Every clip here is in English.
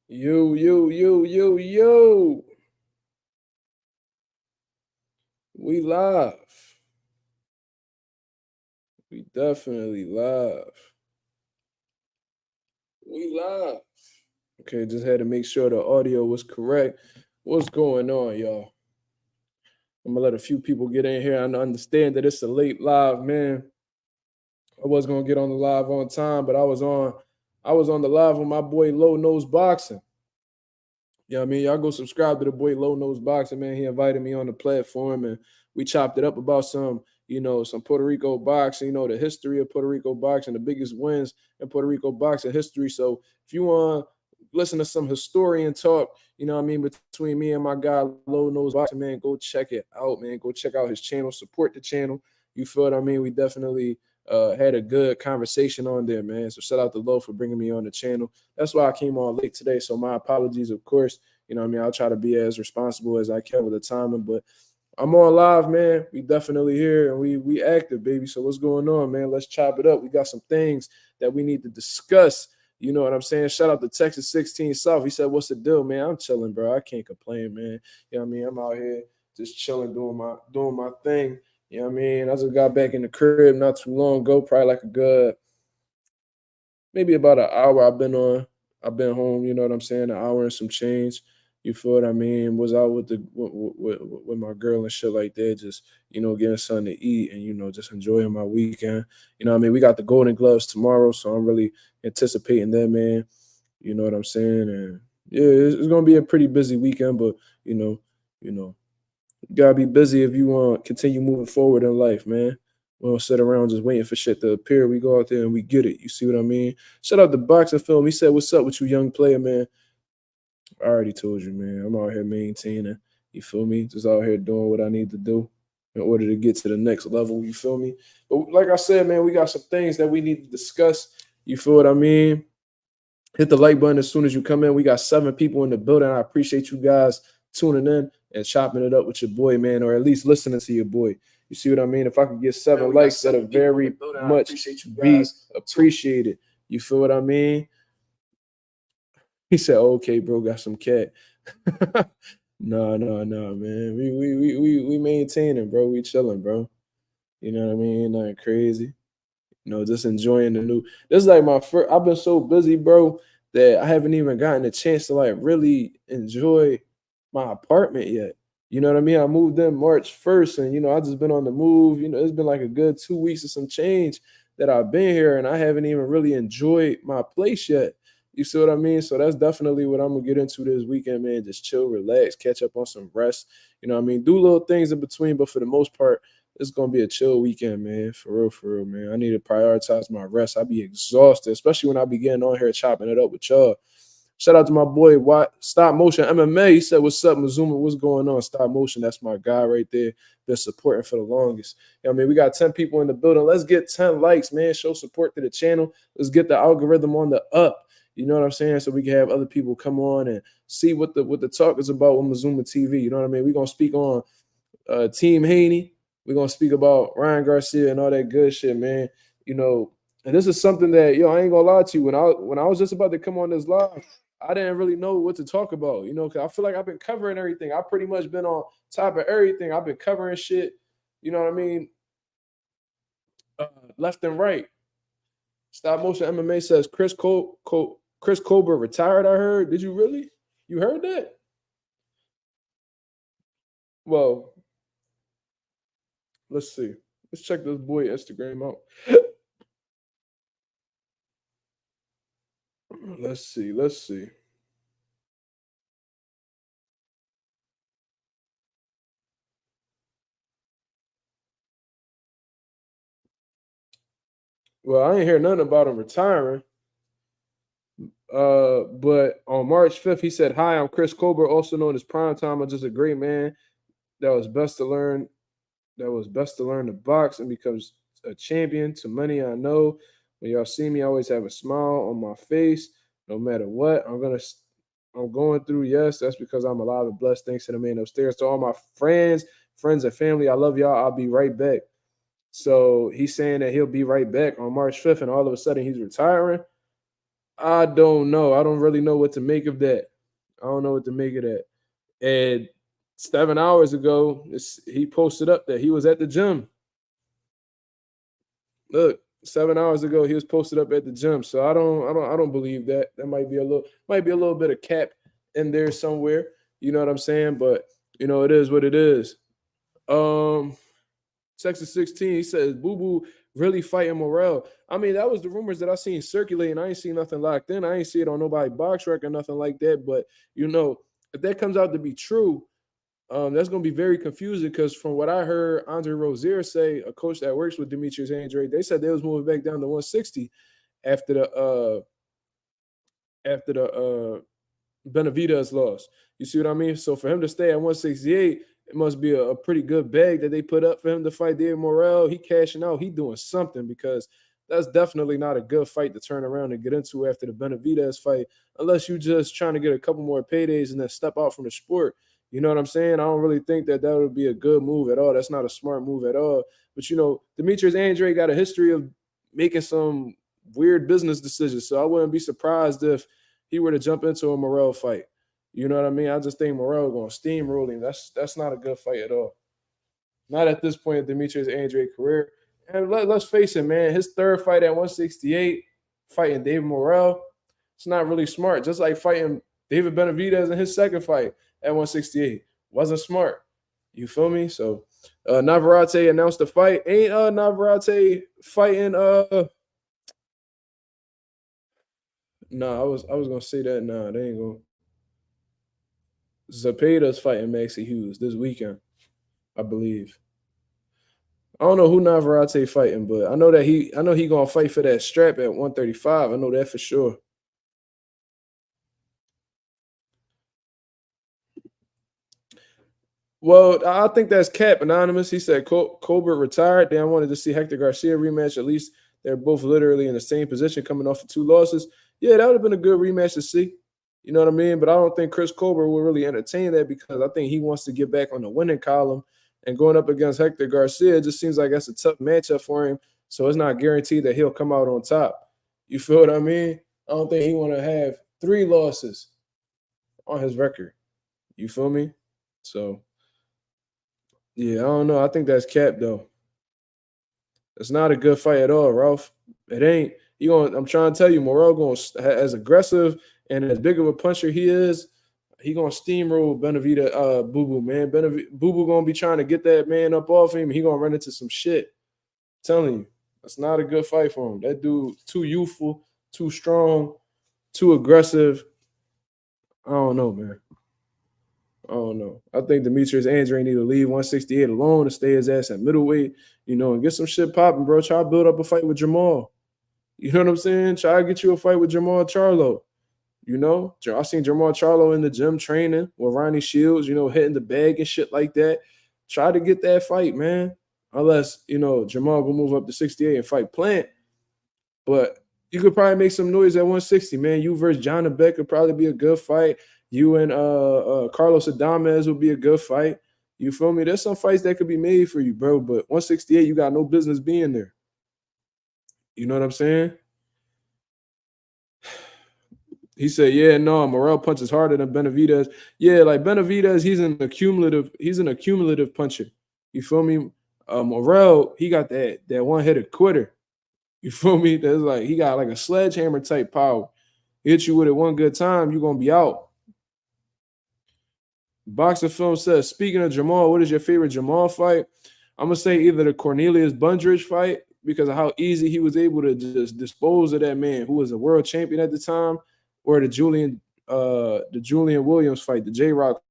Yo, yo, yo, yo, yo. We live. We definitely live. We live. Okay, just had to make sure the audio was correct. What's going on, y'all? I'm gonna let a few people get in here. I understand that it's a late live, man. I was gonna get on the live on time, but I was on the live with my boy Low Nose Boxing. Yeah, I mean, y'all go subscribe to the boy Low Nose Boxing, man. He invited me on the platform and we chopped it up about some Puerto Rico boxing, the history of Puerto Rico boxing, the biggest wins in Puerto Rico boxing history. So if you want to listen to some historian talk, what I mean, between me and my guy Low Nose Boxing, man, go check it out, man. Go check out his channel, support the channel. You feel what I mean? We definitely had a good conversation on there, man. So shout out to Low for bringing me on the channel. That's why I came on late today. So my apologies, of course. I'll try to be as responsible as I can with the timing. But I'm on live, man. We definitely here and we active, baby. So what's going on, man? Let's chop it up. We got some things that we need to discuss. You know what I'm saying? Shout out to Texas 16 South. He said, "What's the deal, man? I'm chilling, bro. I can't complain, man. You know what I mean? I'm out here just chilling, doing my thing. You know what I mean? I just got back in the crib not too long ago, probably like a good maybe about an hour I've been home, you know what I'm saying, an hour and some change. You feel what I mean? Was out with my girl and shit like that, just getting something to eat and just enjoying my weekend. You know what I mean? We got the Golden Gloves tomorrow, so I'm really anticipating that, man. You know what I'm saying? And yeah, it's gonna be a pretty busy weekend, but you know, you know, you gotta be busy if you want to continue moving forward in life, man. We don't sit around just waiting for shit to appear. We go out there and we get it. You see what I mean? Shout out to Boxing Film. He said, "What's up with you, young player, man?" I already told you, man. I'm out here maintaining. You feel me? Just out here doing what I need to do in order to get to the next level. You feel me? But like I said, man, we got some things that we need to discuss. You feel what I mean? Hit the like button as soon as you come in. We got 7 people in the building. I appreciate you guys tuning in and chopping it up with your boy, man, or at least listening to your boy. You see what I mean? If I could get 7 likes, that'll very much be appreciated. You feel what I mean? He said, "Okay, bro, got some cat." No, no, no, man. We maintaining, bro. We chilling, bro. You know what I mean? Nothing crazy. Just enjoying the new. This is like my first. I've been so busy, bro, that I haven't even gotten a chance to like really enjoy my apartment yet. You know what I mean? I moved in March 1st, and I just been on the move. It's been like a good 2 weeks or some change that I've been here, and I haven't even really enjoyed my place yet. You see what I mean? So that's definitely what I'm gonna get into this weekend, man. Just chill, relax, catch up on some rest. You know what I mean? Do little things in between, but for the most part, it's gonna be a chill weekend, man. For real, man. I need to prioritize my rest. I be exhausted, especially when I be getting on here chopping it up with y'all. Shout out to my boy Stop Motion MMA. He said, "What's up, Mazuma? What's going on?" Stop Motion, that's my guy right there. Been supporting for the longest. I mean, we got 10 people in the building. Let's get 10 likes, man. Show support to the channel. Let's get the algorithm on the up. You know what I'm saying? So we can have other people come on and see what the talk is about with Mazuma TV. You know what I mean? We're gonna speak on Team Haney. We're gonna speak about Ryan Garcia and all that good shit, man. You know, and this is something that I ain't gonna lie to you. When I was just about to come on this live, I didn't really know what to talk about. Because I feel like I've been covering everything. I've pretty much been on top of everything. I've been covering shit. You know what I mean? Uh, Left and right. Stop Motion MMA says Chris Colbert retired. I heard. Did you really? You heard that? Well, let's see. Let's check this boy Instagram out. Let's see. Let's see. Well, I ain't hear nothing about him retiring. But on March 5th, he said, "Hi, I'm Chris Colbert, also known as Primetime. I'm just a great man that was best to learn to box and becomes a champion. To many I know, when y'all see me, I always have a smile on my face, no matter what. I'm going through. Yes, that's because I'm alive and blessed. Thanks to the man upstairs. To all my friends and family, I love y'all. I'll be right back." So he's saying that he'll be right back on March 5th, and all of a sudden he's retiring. I don't know. I don't really know what to make of that. I don't know what to make of that. And 7 hours ago, he posted up that he was at the gym. Look, 7 hours ago, he was posted up at the gym. So I don't believe that. That might be a little bit of cap in there somewhere. You know what I'm saying? But it is what it is. Um, Texas 16, he says Boo Boo really fighting Morrell. I mean, that was the rumors that I seen circulating. I ain't seen nothing locked in. I ain't see it on nobody box record, nothing like that. But if that comes out to be true, that's going to be very confusing because from what I heard Andre Rozier say, a coach that works with Demetrius Andre, they said they was moving back down to 160 after the Benavidez loss. You see what I mean? So for him to stay at 168, it must be a pretty good bag that they put up for him to fight David Morrell. He cashing out. He doing something because that's definitely not a good fight to turn around and get into after the Benavidez fight, unless you just trying to get a couple more paydays and then step out from the sport. You know what I'm saying? I don't really think that would be a good move at all. That's not a smart move at all. But, Demetrius Andre got a history of making some weird business decisions. So I wouldn't be surprised if he were to jump into a Morrell fight. You know what I mean? I just think Morrell going to steamroll him. That's not a good fight at all. Not at this point in Demetrius Andre career. And let's face it, man. His third fight at 168, fighting David Morrell, it's not really smart. Just like fighting David Benavidez in his second fight at 168. Wasn't smart. You feel me? So Navarrete announced the fight. Ain't Navarrete fighting Nah, I was gonna say that. Nah, they ain't gonna. Zepeda's fighting Maxie Hughes this weekend, I believe. I don't know who Navarrete fighting, but I know he gonna fight for that strap at 135. I know that for sure. Well, I think that's Cap Anonymous. He said Colbert retired. Then I wanted to see Hector Garcia rematch. At least they're both literally in the same position coming off of 2 losses. Yeah, that would have been a good rematch to see. You know what I mean? But I don't think Chris Colbert will really entertain that because I think he wants to get back on the winning column. And going up against Hector Garcia, it just seems like that's a tough matchup for him. So it's not guaranteed that he'll come out on top. You feel what I mean? I don't think he want to have 3 losses on his record. You feel me? So yeah, I don't know. I think that's Cap though. It's not a good fight at all, Ralph. It ain't. I'm trying to tell you, Morrell going as aggressive and as big of a puncher he is. He gonna steamroll Benavida, Boo Boo, man. Boo Boo gonna be trying to get that man up off him. He gonna run into some shit. I'm telling you, that's not a good fight for him. That dude too youthful, too strong, too aggressive. I don't know, man. I don't know. I think Demetrius Andre need to leave 168 alone and stay his ass at middleweight, and get some shit popping, bro. Try to build up a fight with Jamal. You know what I'm saying? Try to get you a fight with Jamal Charlo. I seen Jamal Charlo in the gym training with Ronnie Shields, hitting the bag and shit like that. Try to get that fight, man. Unless, Jamal will move up to 68 and fight Plant. But you could probably make some noise at 160, man. You versus John Beck could probably be a good fight. You and Carlos Adames would be a good fight. You feel me? There's some fights that could be made for you, bro. But 168, you got no business being there. You know what I'm saying? He said, "Yeah, no, Morrell punches harder than Benavidez. Yeah, like Benavidez, he's an accumulative puncher. You feel me? Morrell, he got that one-hitter quitter. You feel me? That's like he got like a sledgehammer type power. Hit you with it one good time, you're gonna be out." Boxer Film says, speaking of Jamal, what is your favorite Jamal fight? I'm gonna say either the Cornelius Bundridge fight because of how easy he was able to just dispose of that man who was a world champion at the time, or the Julian Williams fight, the J-Rock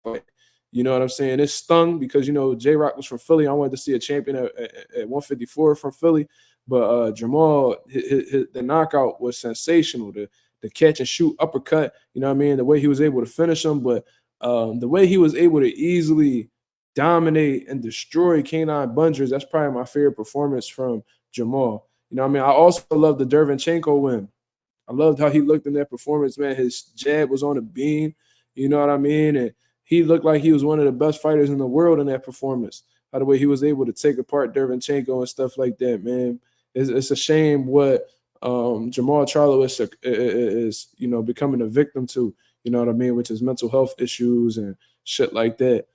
fight. You know what I'm saying? It stung because J-Rock was from Philly. I wanted to see a champion at 154 from Philly, but Jamal, the knockout was sensational. The catch and shoot uppercut. You know what I mean? The way he was able to finish him, but the way he was able to easily dominate and destroy K9 Bundridge, that's probably my favorite performance from Jamal. You know what I mean? I also love the Derevyanchenko win. I loved how he looked in that performance, man. His jab was on a beam, you know what I mean? And he looked like he was one of the best fighters in the world in that performance. How the way he was able to take apart Derevyanchenko and stuff like that, man. It's a shame what Jamal Charlo is becoming a victim to, you know what I mean, which is mental health issues and shit like that.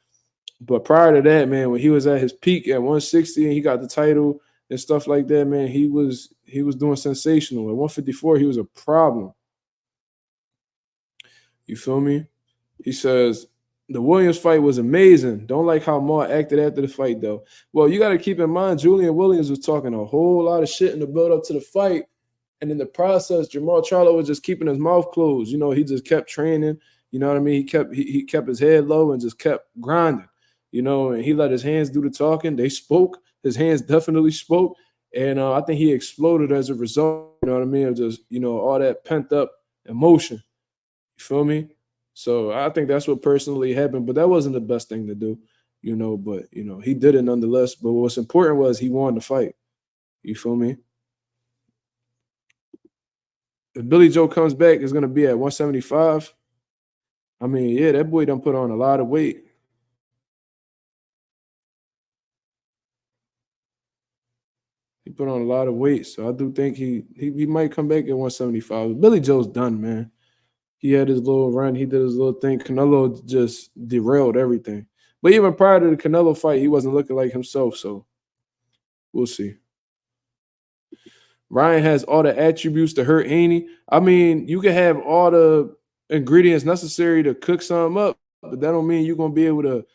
But prior to that, man, when he was at his peak at 160 and he got the title and stuff like that, man, he was doing sensational. At 154, he was a problem. You feel me? He says the Williams fight was amazing. Don't like how Maul acted after the fight, though. Well, you got to keep in mind, Julian Williams was talking a whole lot of shit in the build up to the fight. And in the process, Jamal Charlo was just keeping his mouth closed. You know, he just kept training. You know what I mean? He kept his head low and just kept grinding. You know, and he let his hands do the talking. They spoke. His hands definitely spoke. And I think he exploded as a result. You know what I mean? Of just, all that pent up emotion. You feel me? So I think that's what personally happened, but that wasn't the best thing to do, but he did it nonetheless. But what's important was he won the fight. You feel me? If Billy Joe comes back, it's gonna be at 175. I mean, yeah, that boy done put on a lot of weight. He put on a lot of weight. So I do think he might come back at 175. Billy Joe's done, man. He had his little run. He did his little thing. Canelo just derailed everything. But even prior to the Canelo fight, he wasn't looking like himself. So we'll see. Ryan has all the attributes to hurt Haney. I mean, you can have all the ingredients necessary to cook something up, but that don't mean you're gonna be able to,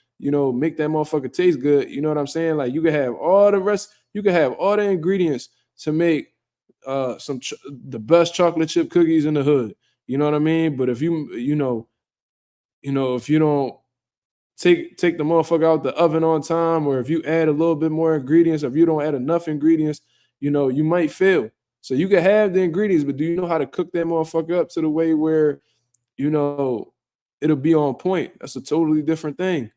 make that motherfucker taste good. You know what I'm saying? Like you can have all the rest, you can have all the ingredients to make the best chocolate chip cookies in the hood. You know what I mean? But if if you don't take the motherfucker out the oven on time, or if you add a little bit more ingredients, or if you don't add enough ingredients, you might fail. So you can have the ingredients, but do you know how to cook that motherfucker up to the way where, it'll be on point? That's a totally different thing.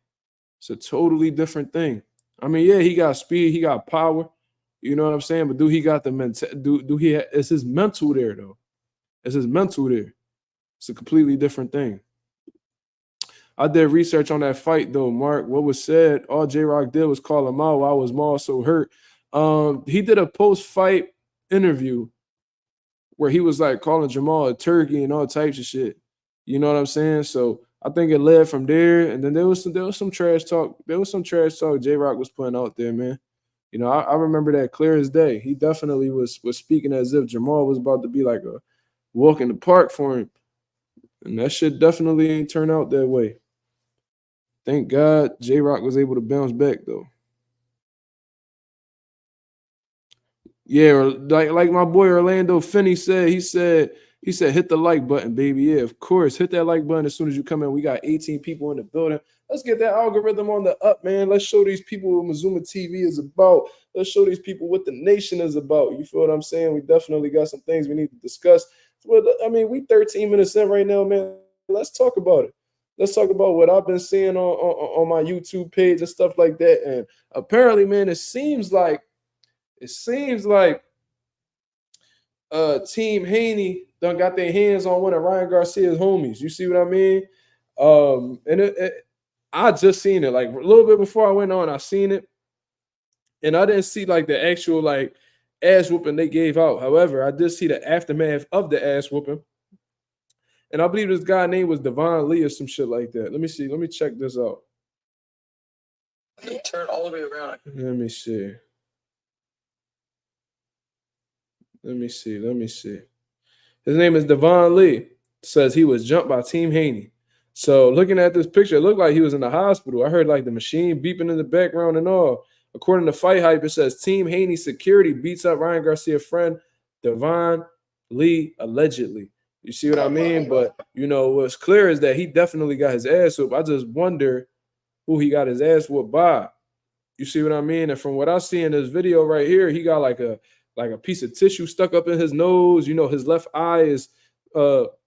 It's a totally different thing. I mean, yeah, he got speed, he got power. You know what I'm saying? But do he got the mental? Is his mental there though? Is his mental there? It's a completely different thing. I did research on that fight though, Mark. What was said, all J Rock did was call him out. Why was Maul so hurt? He did a post-fight interview where he was like calling Jamal a turkey and all types of shit. You know what I'm saying? So I think it led from there, and then there was some trash talk. There was some trash talk J Rock was putting out there, man. I remember that clear as day. He definitely was speaking as if Jamal was about to be like a walk in the park for him, and that shit definitely ain't turn out that way. Thank God J Rock was able to bounce back though. Yeah, or like my boy Orlando Finney said, he said hit the like button, baby. Yeah, of course. Hit that like button as soon as you come in. We got 18 people in the building. Let's get that algorithm on the up, man. Let's show these people what Mazuma TV is about. Let's show these people what the nation is about. You feel what I'm saying? We definitely got some things we need to discuss. Well, I mean, we 13 minutes in right now, man. Let's talk about it. Let's talk about what I've been seeing on my YouTube page and stuff like that. And apparently, man, it seems like Team Haney done got their hands on one of Ryan Garcia's homies. You see what I mean? And I just seen it like a little bit before I went on. I seen it, and I didn't see like the actual like ass whooping they gave out. However, I did see the aftermath of the ass whooping, and I believe this guy name was Devon Lee or some shit like that. Let me see. Let me check this out. Turn all the way around. Let me see. Let me see. Let me see. His name is Devon Lee. Says he was jumped by Team Haney. So looking at this picture, it looked like he was in the hospital. I heard like the machine beeping in the background and all. According to Fight Hype, it says Team Haney security beats up Ryan Garcia's friend Devon Lee allegedly. You see what I mean? But what's clear is that he definitely got his ass whooped. I just wonder who he got his ass whooped by. You see what I mean? And from what I see in this video right here, he got like a piece of tissue stuck up in his nose. His left eye is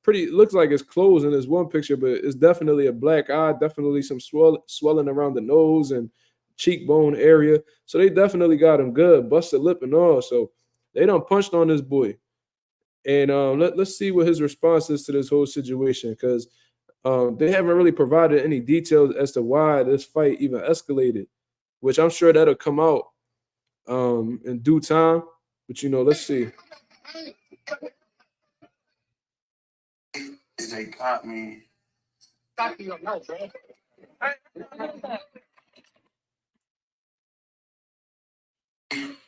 pretty, looks like it's closed in this one picture, but it's definitely a black eye, definitely some swelling around the nose and cheekbone area. So they definitely got him good, busted lip and all. So they done punched on this boy. And let's see what his response is to this whole situation, because they haven't really provided any details as to why this fight even escalated, which I'm sure that'll come out in due time. But let's see. They caught me.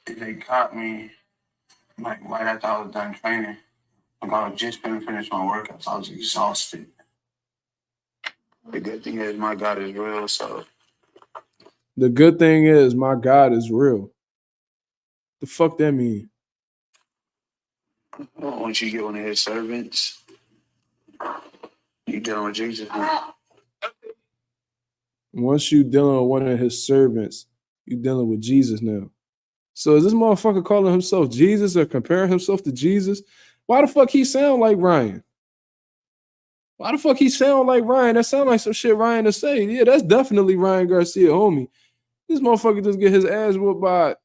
They caught me like right after I was done training. Like I was just gonna finish my workouts. I was exhausted. The good thing is my God is real. So The good thing is my God is real. The fuck that mean? once you get one of His servants, you dealing with Jesus. Now. Once you dealing with one of His servants, you dealing with Jesus now. So is this motherfucker calling himself Jesus or comparing himself to Jesus? Why the fuck he sound like Ryan? Why the fuck he sound like Ryan? That sound like some shit Ryan to say. Yeah, that's definitely Ryan Garcia, homie. This motherfucker just get his ass whooped by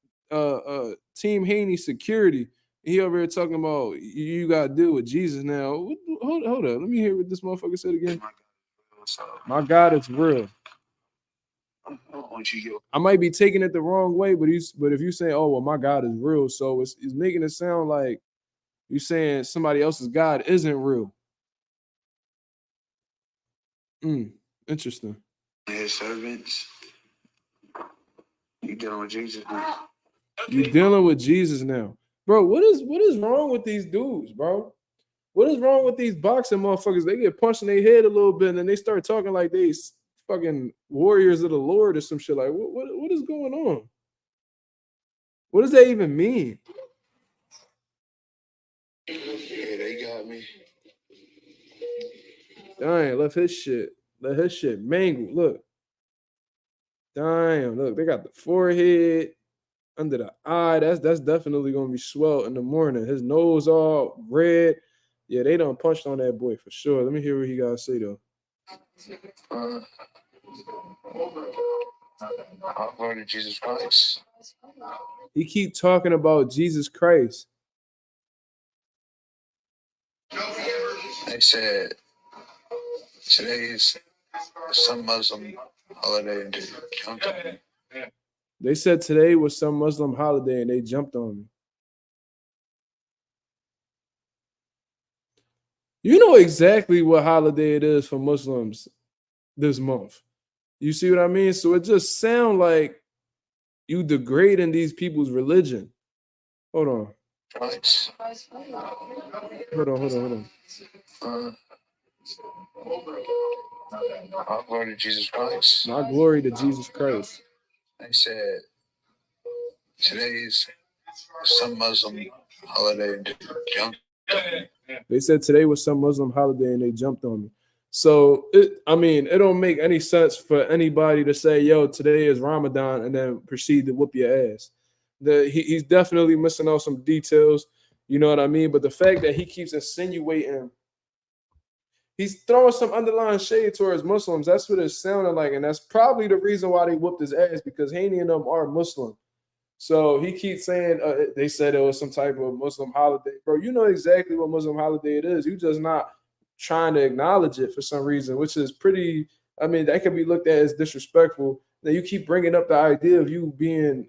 Team Haney security. He over here talking about you got to deal with Jesus now. Hold up. Let me hear what this motherfucker said again. My God is real. I might be taking it the wrong way, but if you say, "Oh well, my God is real," so it's making it sound like you saying somebody else's God isn't real. Interesting. His servants, you dealing with Jesus now. You dealing with Jesus now, bro. What is wrong with these dudes, bro? What is wrong with these boxing motherfuckers? They get punched in their head a little bit, and then they start talking like they fucking warriors of the Lord or some shit. Like, what is going on? What does that even mean? Yeah, they got me. Dang, let his shit mangle. Look. Damn, look, they got the forehead, under the eye. That's definitely gonna be swelled in the morning. His nose all red. Yeah, they done punched on that boy for sure. Let me hear what he gotta say though. Glory to Jesus Christ. He keep talking about Jesus Christ. They said today's some Muslim holiday and they jumped on me. They said today was some Muslim holiday and they jumped on me. You know exactly what holiday it is for Muslims this month. You see what I mean? So it just sounds like you degrading these people's religion. Hold on. Christ. Hold on. All glory to Jesus Christ. My glory to Jesus Christ. They said today's some Muslim holiday and they jumped on me. They said today was some Muslim holiday and they jumped on me. So it don't make any sense for anybody to say, "Yo, today is Ramadan," and then proceed to whoop your ass. He's definitely missing out some details. You know what I mean? But the fact that he keeps insinuating, he's throwing some underlying shade towards Muslims. That's what it's sounding like, and that's probably the reason why they whooped his ass, because Haney and them are Muslim. So he keeps saying they said it was some type of Muslim holiday. Bro, you know exactly what Muslim holiday it is. You just not trying to acknowledge it for some reason, which is pretty, that can be looked at as disrespectful. Then you keep bringing up the idea of you being,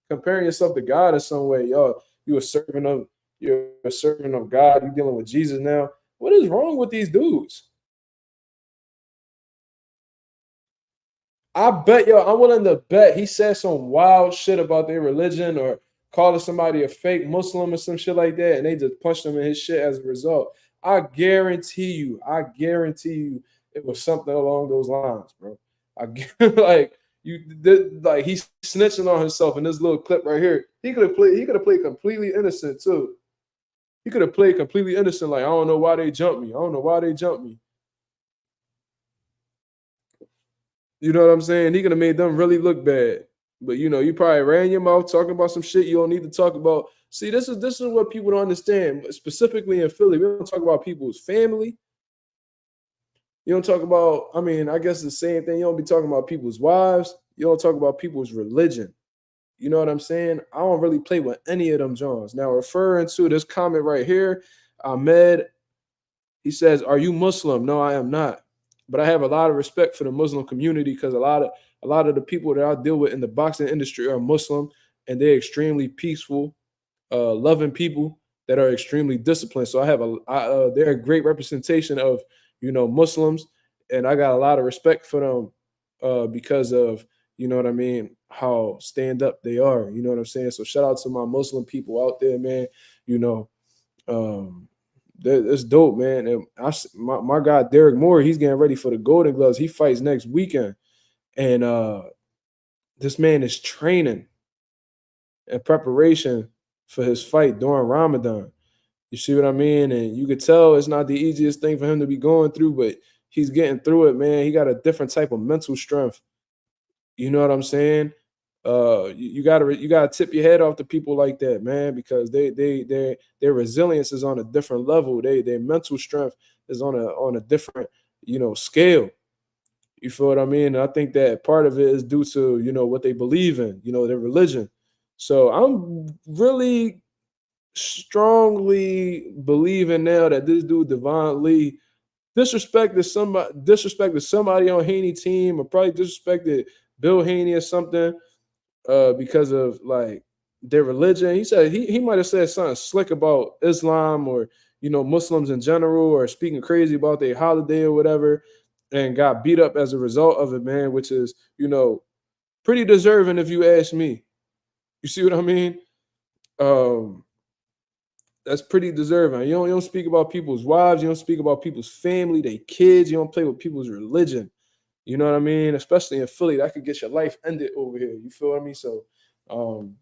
comparing yourself to God in some way. You're a servant of God. You're dealing with Jesus now. What is wrong with these dudes? I bet, I'm willing to bet he said some wild shit about their religion or calling somebody a fake Muslim or some shit like that, and they just punched him in his shit as a result. I guarantee you, it was something along those lines, bro. He's snitching on himself in this little clip right here. He could have played completely innocent too. He could have played completely innocent, like, I don't know why they jumped me. You know what I'm saying? He could have made them really look bad. But you probably ran your mouth talking about some shit you don't need to talk about. See, this is what people don't understand. Specifically in Philly, we don't talk about people's family. You don't talk about, I guess the same thing. You don't be talking about people's wives. You don't talk about people's religion. You know what I'm saying? I don't really play with any of them Johns. Now, referring to this comment right here, Ahmed, he says, "Are you Muslim?" No, I am not. But I have a lot of respect for the Muslim community because a lot of the people that I deal with in the boxing industry are Muslim, and they're extremely peaceful, loving people. that are extremely disciplined. So I have they're a great representation of Muslims, and I got a lot of respect for them because of what I mean, how stand up they are. You know what I'm saying? So shout out to my Muslim people out there, man. You know, um, it's dope, man. And my guy Derek Moore, he's getting ready for the Golden Gloves. He fights next weekend, and this man is training in preparation for his fight during Ramadan. You see what I mean? And you could tell it's not the easiest thing for him to be going through, but he's getting through it, man. He got a different type of mental strength. You know what I'm saying? You gotta tip your head off to people like that, man, because their resilience is on a different level. Their mental strength is on a different scale. You feel what I mean? And I think that part of it is due to what they believe in, their religion. So I'm really strongly believing now that this dude Devon Lee disrespected somebody on Haney team, or probably disrespected Bill Haney or something because of like their religion. He said he might have said something slick about Islam or Muslims in general, or speaking crazy about their holiday or whatever, and got beat up as a result of it, man, which is pretty deserving if you ask me. You see what I mean? Um, that's pretty deserving. You don't speak about people's wives, you don't speak about people's family, their kids, you don't play with people's religion. You know what I mean? Especially in Philly, that could get your life ended over here. You feel what I mean? So um,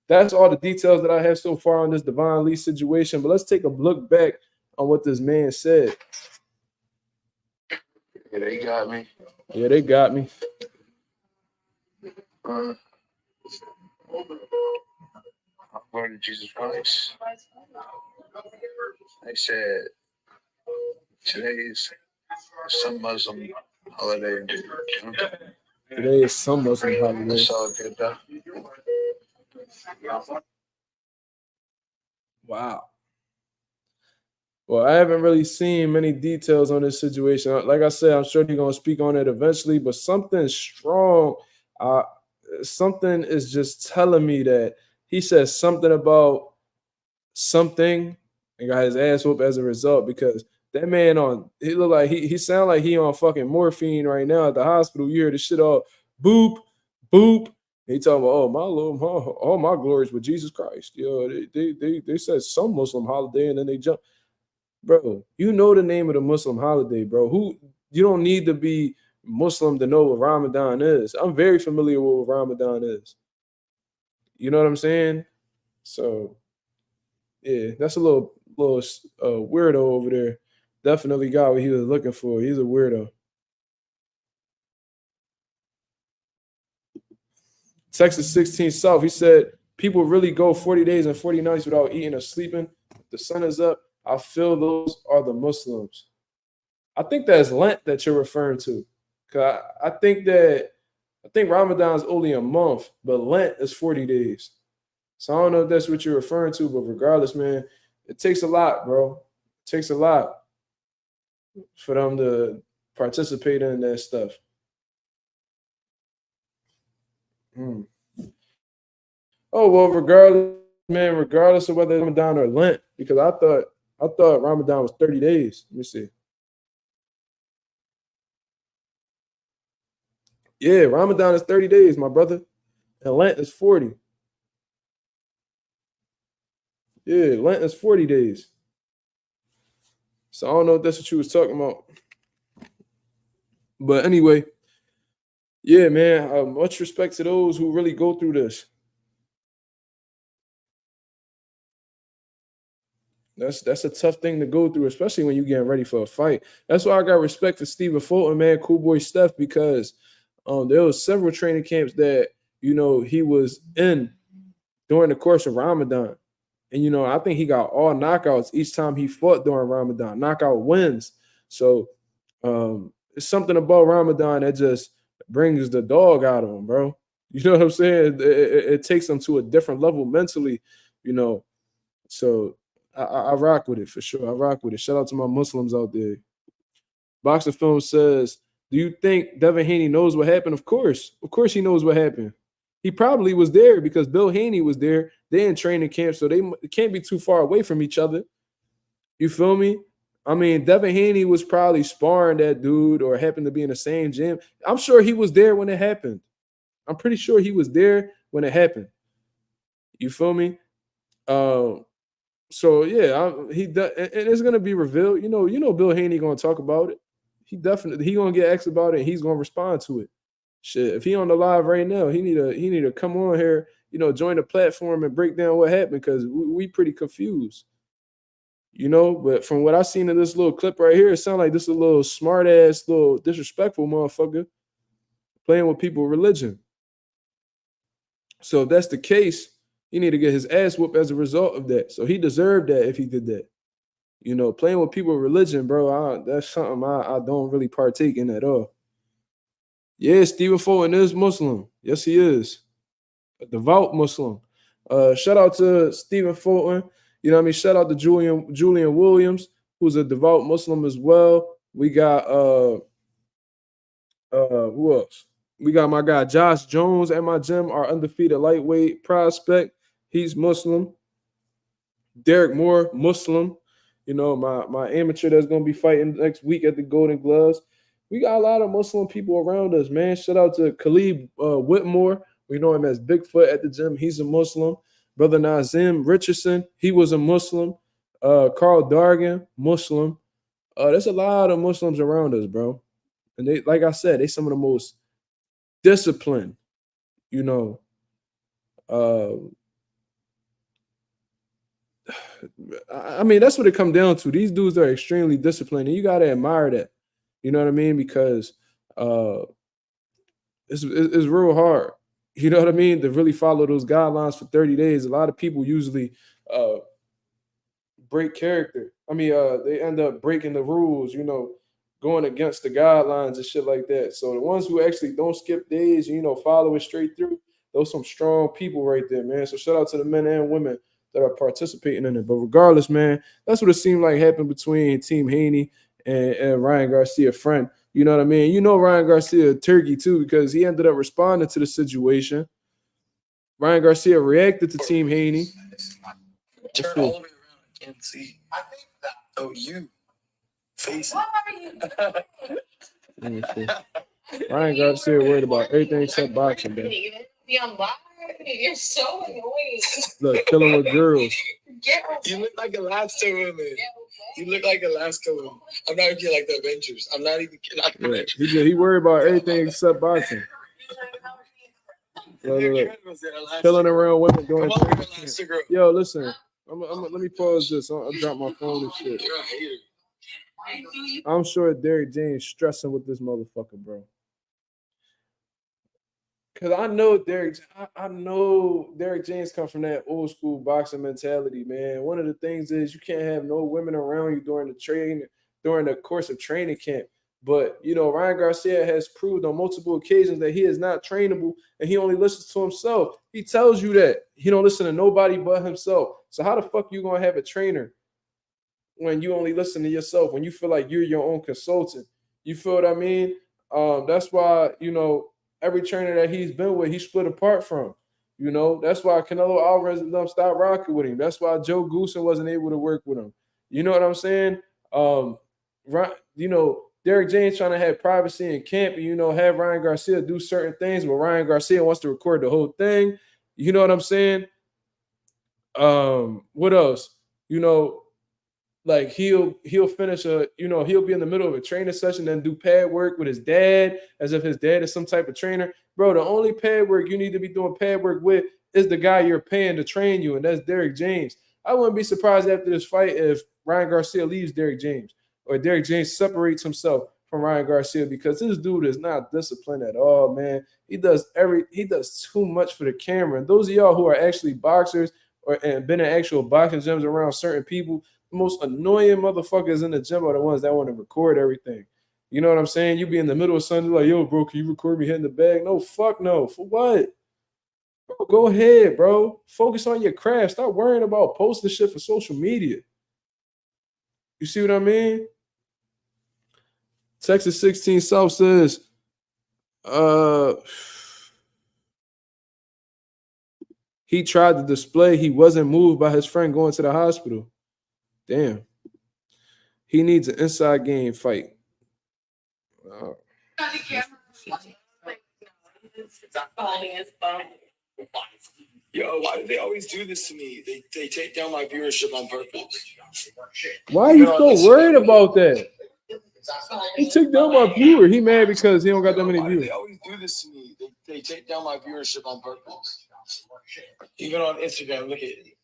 that's all the details that I have so far on this Devon Lee situation. But let's take a look back on what this man said. Yeah, they got me. Yeah, they got me. Glory to Jesus Christ. They said today's some Muslim holiday. Today is some Muslim holiday. It's all good though. Wow. Well, I haven't really seen many details on this situation. Like I said, I'm sure they're gonna speak on it eventually, but something strong, uh, something is just telling me that he says something about something and got his ass whooped as a result, because that man he look like he sound like he on fucking morphine right now at the hospital. You hear the shit all boop, boop. He talking about, oh, all my glories with Jesus Christ. They said some Muslim holiday and then they jump. Bro, you know the name of the Muslim holiday, bro. You don't need to be Muslim to know what Ramadan is. I'm very familiar with what Ramadan is. You know what I'm saying? So yeah, that's a little weirdo over there. Definitely got what he was looking for. He's a weirdo. Texas 16 South, he said people really go 40 days and 40 nights without eating or sleeping. The sun is up. I feel those are the Muslims. I think that's Lent that you're referring to. Cause I think Ramadan is only a month, but Lent is 40 days. So I don't know if that's what you're referring to, but regardless, man, it takes a lot, bro. It takes a lot for them to participate in that stuff. Mm. Oh well, regardless of whether Ramadan or Lent, because I thought Ramadan was 30 days. Let me see. Yeah, Ramadan is 30 days, my brother. And Lent is 40. Yeah, Lent is 40 days. So I don't know if that's what you was talking about. But anyway, yeah, man, much respect to those who really go through this. That's a tough thing to go through, especially when you're getting ready for a fight. That's why I got respect for Stephen Fulton, man, cool boy Steph, because there was several training camps that he was in during the course of Ramadan. And I think he got all knockouts each time he fought during Ramadan, knockout wins. So it's something about Ramadan that just brings the dog out of him, bro. You know what I'm saying? It takes him to a different level mentally, you know. So I rock with it for sure. I rock with it. Shout out to my Muslims out there. Boxing Film says, do you think Devin Haney knows what happened? Of course he knows what happened. He probably was there because Bill Haney was there. They in training camp, so they can't be too far away from each other. You feel me? I mean, Devin Haney was probably sparring that dude or happened to be in the same gym. I'm sure he was there when it happened. I'm pretty sure he was there when it happened. You feel me? Um, so yeah, and it's gonna be revealed. Bill Haney gonna talk about it. He gonna get asked about it and he's gonna respond to it. Shit, if he on the live right now, he need to come on here, join the platform and break down what happened because we pretty confused. But from what I seen in this little clip right here, it sounds like this is a little smart ass, little disrespectful motherfucker playing with people's religion. So if that's the case, he need to get his ass whooped as a result of that. So he deserved that if he did that. Playing with people's religion, bro, that's something I don't really partake in at all. Yeah, Stephen Fulton is Muslim. Yes, he is. A devout Muslim. Shout out to Stephen Fulton. You know what I mean? Shout out to Julian Williams, who's a devout Muslim as well. We got who else? We got my guy Josh Jones at my gym, our undefeated lightweight prospect. He's Muslim. Derek Moore, Muslim. My amateur that's gonna be fighting next week at the Golden Gloves. We got a lot of Muslim people around us, man. Shout out to Khalid Whitmore. We know him as Bigfoot at the gym. He's a Muslim. Brother Nazim Richardson, he was a Muslim. Carl Dargan, Muslim. There's a lot of Muslims around us, bro. And they, like I said, they some of the most disciplined, I mean, that's what it comes down to. These dudes are extremely disciplined, and you gotta admire that. You know what I mean? Because it's real hard. You know what I mean? To really follow those guidelines for 30 days. A lot of people usually break character. I mean, they end up breaking the rules, going against the guidelines and shit like that. So the ones who actually don't skip days, follow it straight through, those some strong people right there, man. So shout out to the men and women that are participating in it. But regardless, man, that's what it seemed like happened between Team Haney and Ryan Garcia, friend. You know what I mean? Ryan Garcia turkey too, because he ended up responding to the situation. Ryan Garcia reacted to Team Haney. Turn all the way around and see. I think that. Oh, you face it. Ryan Garcia worried about everything except boxing, man. You're so annoying. Look, killing with girls. You look like Alaska women. You look like Alaska women. I'm not even kidding, like the Avengers. I'm not even kidding. Like he worried about everything except boxing. Look. Killing around women doing things. Yo, listen. Let me pause this. I'll drop my phone and shit. You're a hater. I'm sure Derek James stressing with this motherfucker, bro. Cause I know Derek James come from that old school boxing mentality, man. One of the things is you can't have no women around you during the course of training camp. But Ryan Garcia has proved on multiple occasions that he is not trainable and he only listens to himself. He tells you that he don't listen to nobody but himself. So how the fuck you gonna have a trainer when you only listen to yourself, when you feel like you're your own consultant? You feel what I mean? That's why, every trainer that he's been with, he split apart from. That's why Canelo Alvarez and them stopped rocking with him. That's why Joe Goosen wasn't able to work with him. You know what I'm saying? Derek James trying to have privacy in camp and, have Ryan Garcia do certain things, but Ryan Garcia wants to record the whole thing. You know what I'm saying? What else? Like he'll finish he'll be in the middle of a training session and do pad work with his dad as if his dad is some type of trainer. Bro, the only pad work you need to be doing pad work with is the guy you're paying to train you, and that's Derek James. I wouldn't be surprised after this fight if Ryan Garcia leaves Derek James or Derek James separates himself from Ryan Garcia because this dude is not disciplined at all, man. He does too much for the camera. And those of y'all who are actually boxers and been in actual boxing gyms around certain people, the most annoying motherfuckers in the gym are the ones that want to record everything. You know what I'm saying? You be in the middle of something like, yo, bro, can you record me hitting the bag? No, fuck no. For what? Bro, go ahead, bro. Focus on your craft. Stop worrying about posting shit for social media. You see what I mean? Texas 16 South says, He tried to display he wasn't moved by his friend going to the hospital. Damn. He needs an inside game fight. Yo, why do they always do this to me? They take down my viewership on purpose. Why are you so worried about that? He took down my viewer. He mad because he don't got that many Why do views. they always do this to me? They take down my viewership on purpose. Even on Instagram, look at it.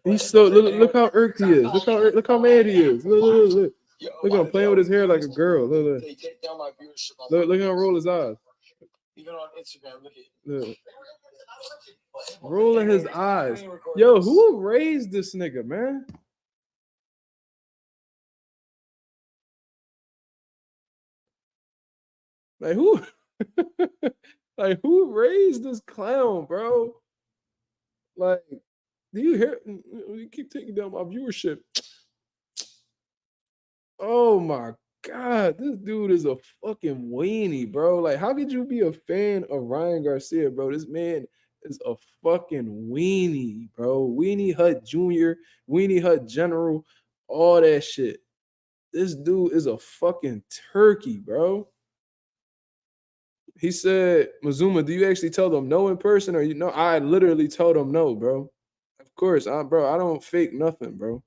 He's so look how irked he is. Look how mad he is. Look. Yo, Look at him playing with his hair like a girl. Look. They take down my viewership on Look purpose. at him roll his eyes. Even on Instagram, look at it. Look. Rolling his eyes. Yo, who raised this nigga, man? Like who? Like who raised this clown, bro? Like, do you hear? You keep taking down my viewership. Oh my God, this dude is a fucking weenie, bro. Like, how could you be a fan of Ryan Garcia, bro? This man is a fucking weenie, bro. Weenie Hut Jr., Weenie Hut General, all that shit. This dude is a fucking turkey, bro. He said, Mazuma, do you actually tell them no in person? Or I literally told them no, bro. Of course, I don't fake nothing, bro.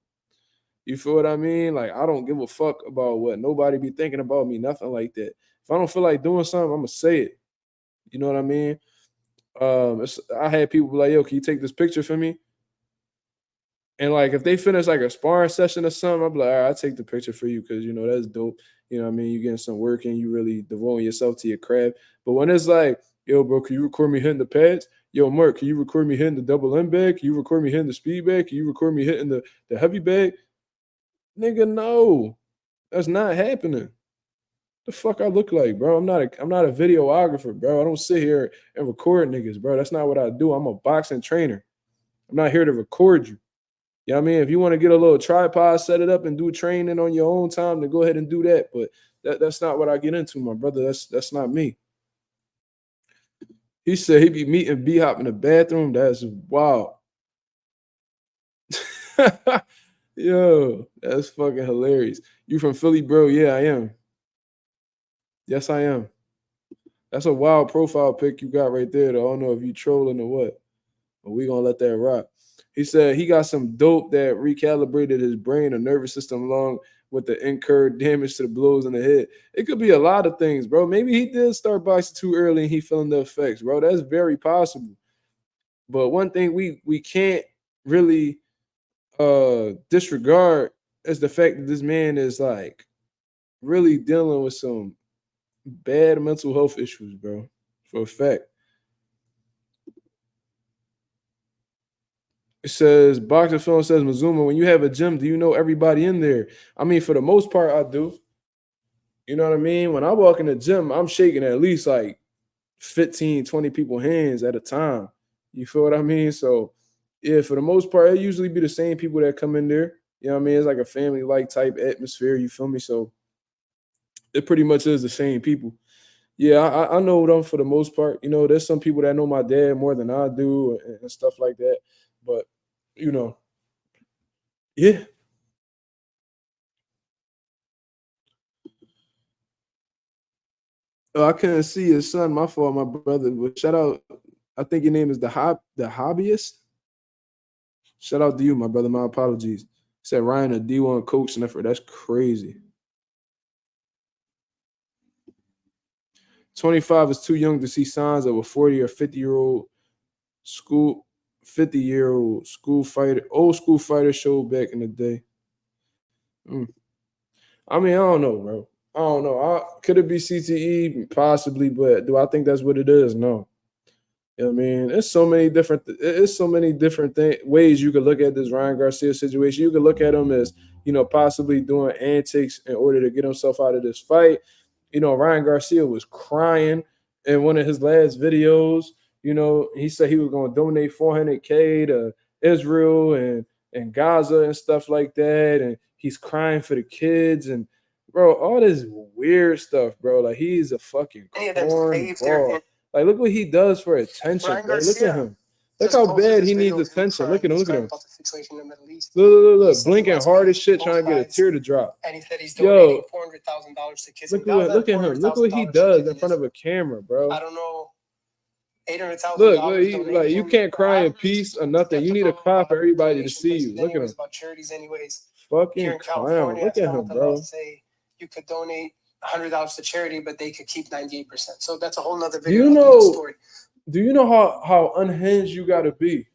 You feel what I mean? Like, I don't give a fuck about what nobody be thinking about me, nothing like that. If I don't feel like doing something, I'm gonna say it. You know what I mean? I had people be like, yo, can you take this picture for me? And like, if they finish like a sparring session or something, I'm like, all right, I'll take the picture for you because that's dope. You know what I mean? You're getting some work and you really devoting yourself to your craft. But when it's like, yo, bro, can you record me hitting the pads? Yo, Mark, can you record me hitting the double end bag? Can you record me hitting the speed bag? Can you record me hitting the heavy bag? Nigga, no. That's not happening. The fuck I look like, bro? I'm not a videographer, bro. I don't sit here and record niggas, bro. That's not what I do. I'm a boxing trainer. I'm not here to record you. You know what I mean? If you want to get a little tripod, set it up and do training on your own time, then go ahead and do that. But that's not what I get into, my brother. That's not me. He said he be meeting B-Hop in the bathroom. That's wild. Yo, that's fucking hilarious. You from Philly, bro? Yeah, I am. Yes, I am. That's a wild profile pic you got right there, though. I don't know if you trolling or what, but we gonna let that rock. He said he got some dope that recalibrated his brain and nervous system along with the incurred damage to the blows in the head. It could be a lot of things, bro. Maybe he did start boxing too early and he feeling the effects, bro. That's very possible. But one thing we can't really disregard is the fact that this man is like really dealing with some bad mental health issues, bro. For a fact. It says, Boxing Film says, Mazuma, when you have a gym, do you know everybody in there? I mean, for the most part, I do. You know what I mean? When I walk in the gym, I'm shaking at least like 15, 20 people's hands at a time. You feel what I mean? So, yeah, for the most part, it usually be the same people that come in there. You know what I mean? It's like a family-like type atmosphere. You feel me? So, it pretty much is the same people. Yeah, I know them for the most part. There's some people that know my dad more than I do and stuff like that. But, yeah. Oh, I couldn't see his son. My fault, my brother. But shout out. I think your name is the hobbyist. Shout out to you, my brother. My apologies. Said Ryan, a D1 coach and effort. That's crazy. 25 is too young to see signs of a 40 or 50-year-old school fighter, old school fighter show back in the day. I mean, I don't know, bro. I don't know. Could it be CTE? Possibly, but do I think that's what it is? No. You know what I mean? It's so many different ways you could look at this Ryan Garcia situation. You could look at him as, possibly doing antics in order to get himself out of this fight. Ryan Garcia was crying in one of his last videos. He said he was going to donate $400K to Israel and Gaza and stuff like that. And he's crying for the kids. And, bro, all this weird stuff, bro. Like, he's a fucking cornball. Like, look what he does for attention, bro. Look at him. Look how bad he needs attention. Look at him. Look at him. Look. Blinking hard as shit, trying to get a tear to drop. And he said he's donating $400,000 to kids. Look at him. Look what he does in front of a camera, bro. I don't know. $800,000. Look, like you can't cry in peace or nothing. You need to cry for everybody to see you. Look at him. About charities, anyways. Fucking clown. Look at him, bro. Say you could donate $100 to charity, but they could keep 98%. So that's a whole nother video. Do you know how unhinged you gotta be?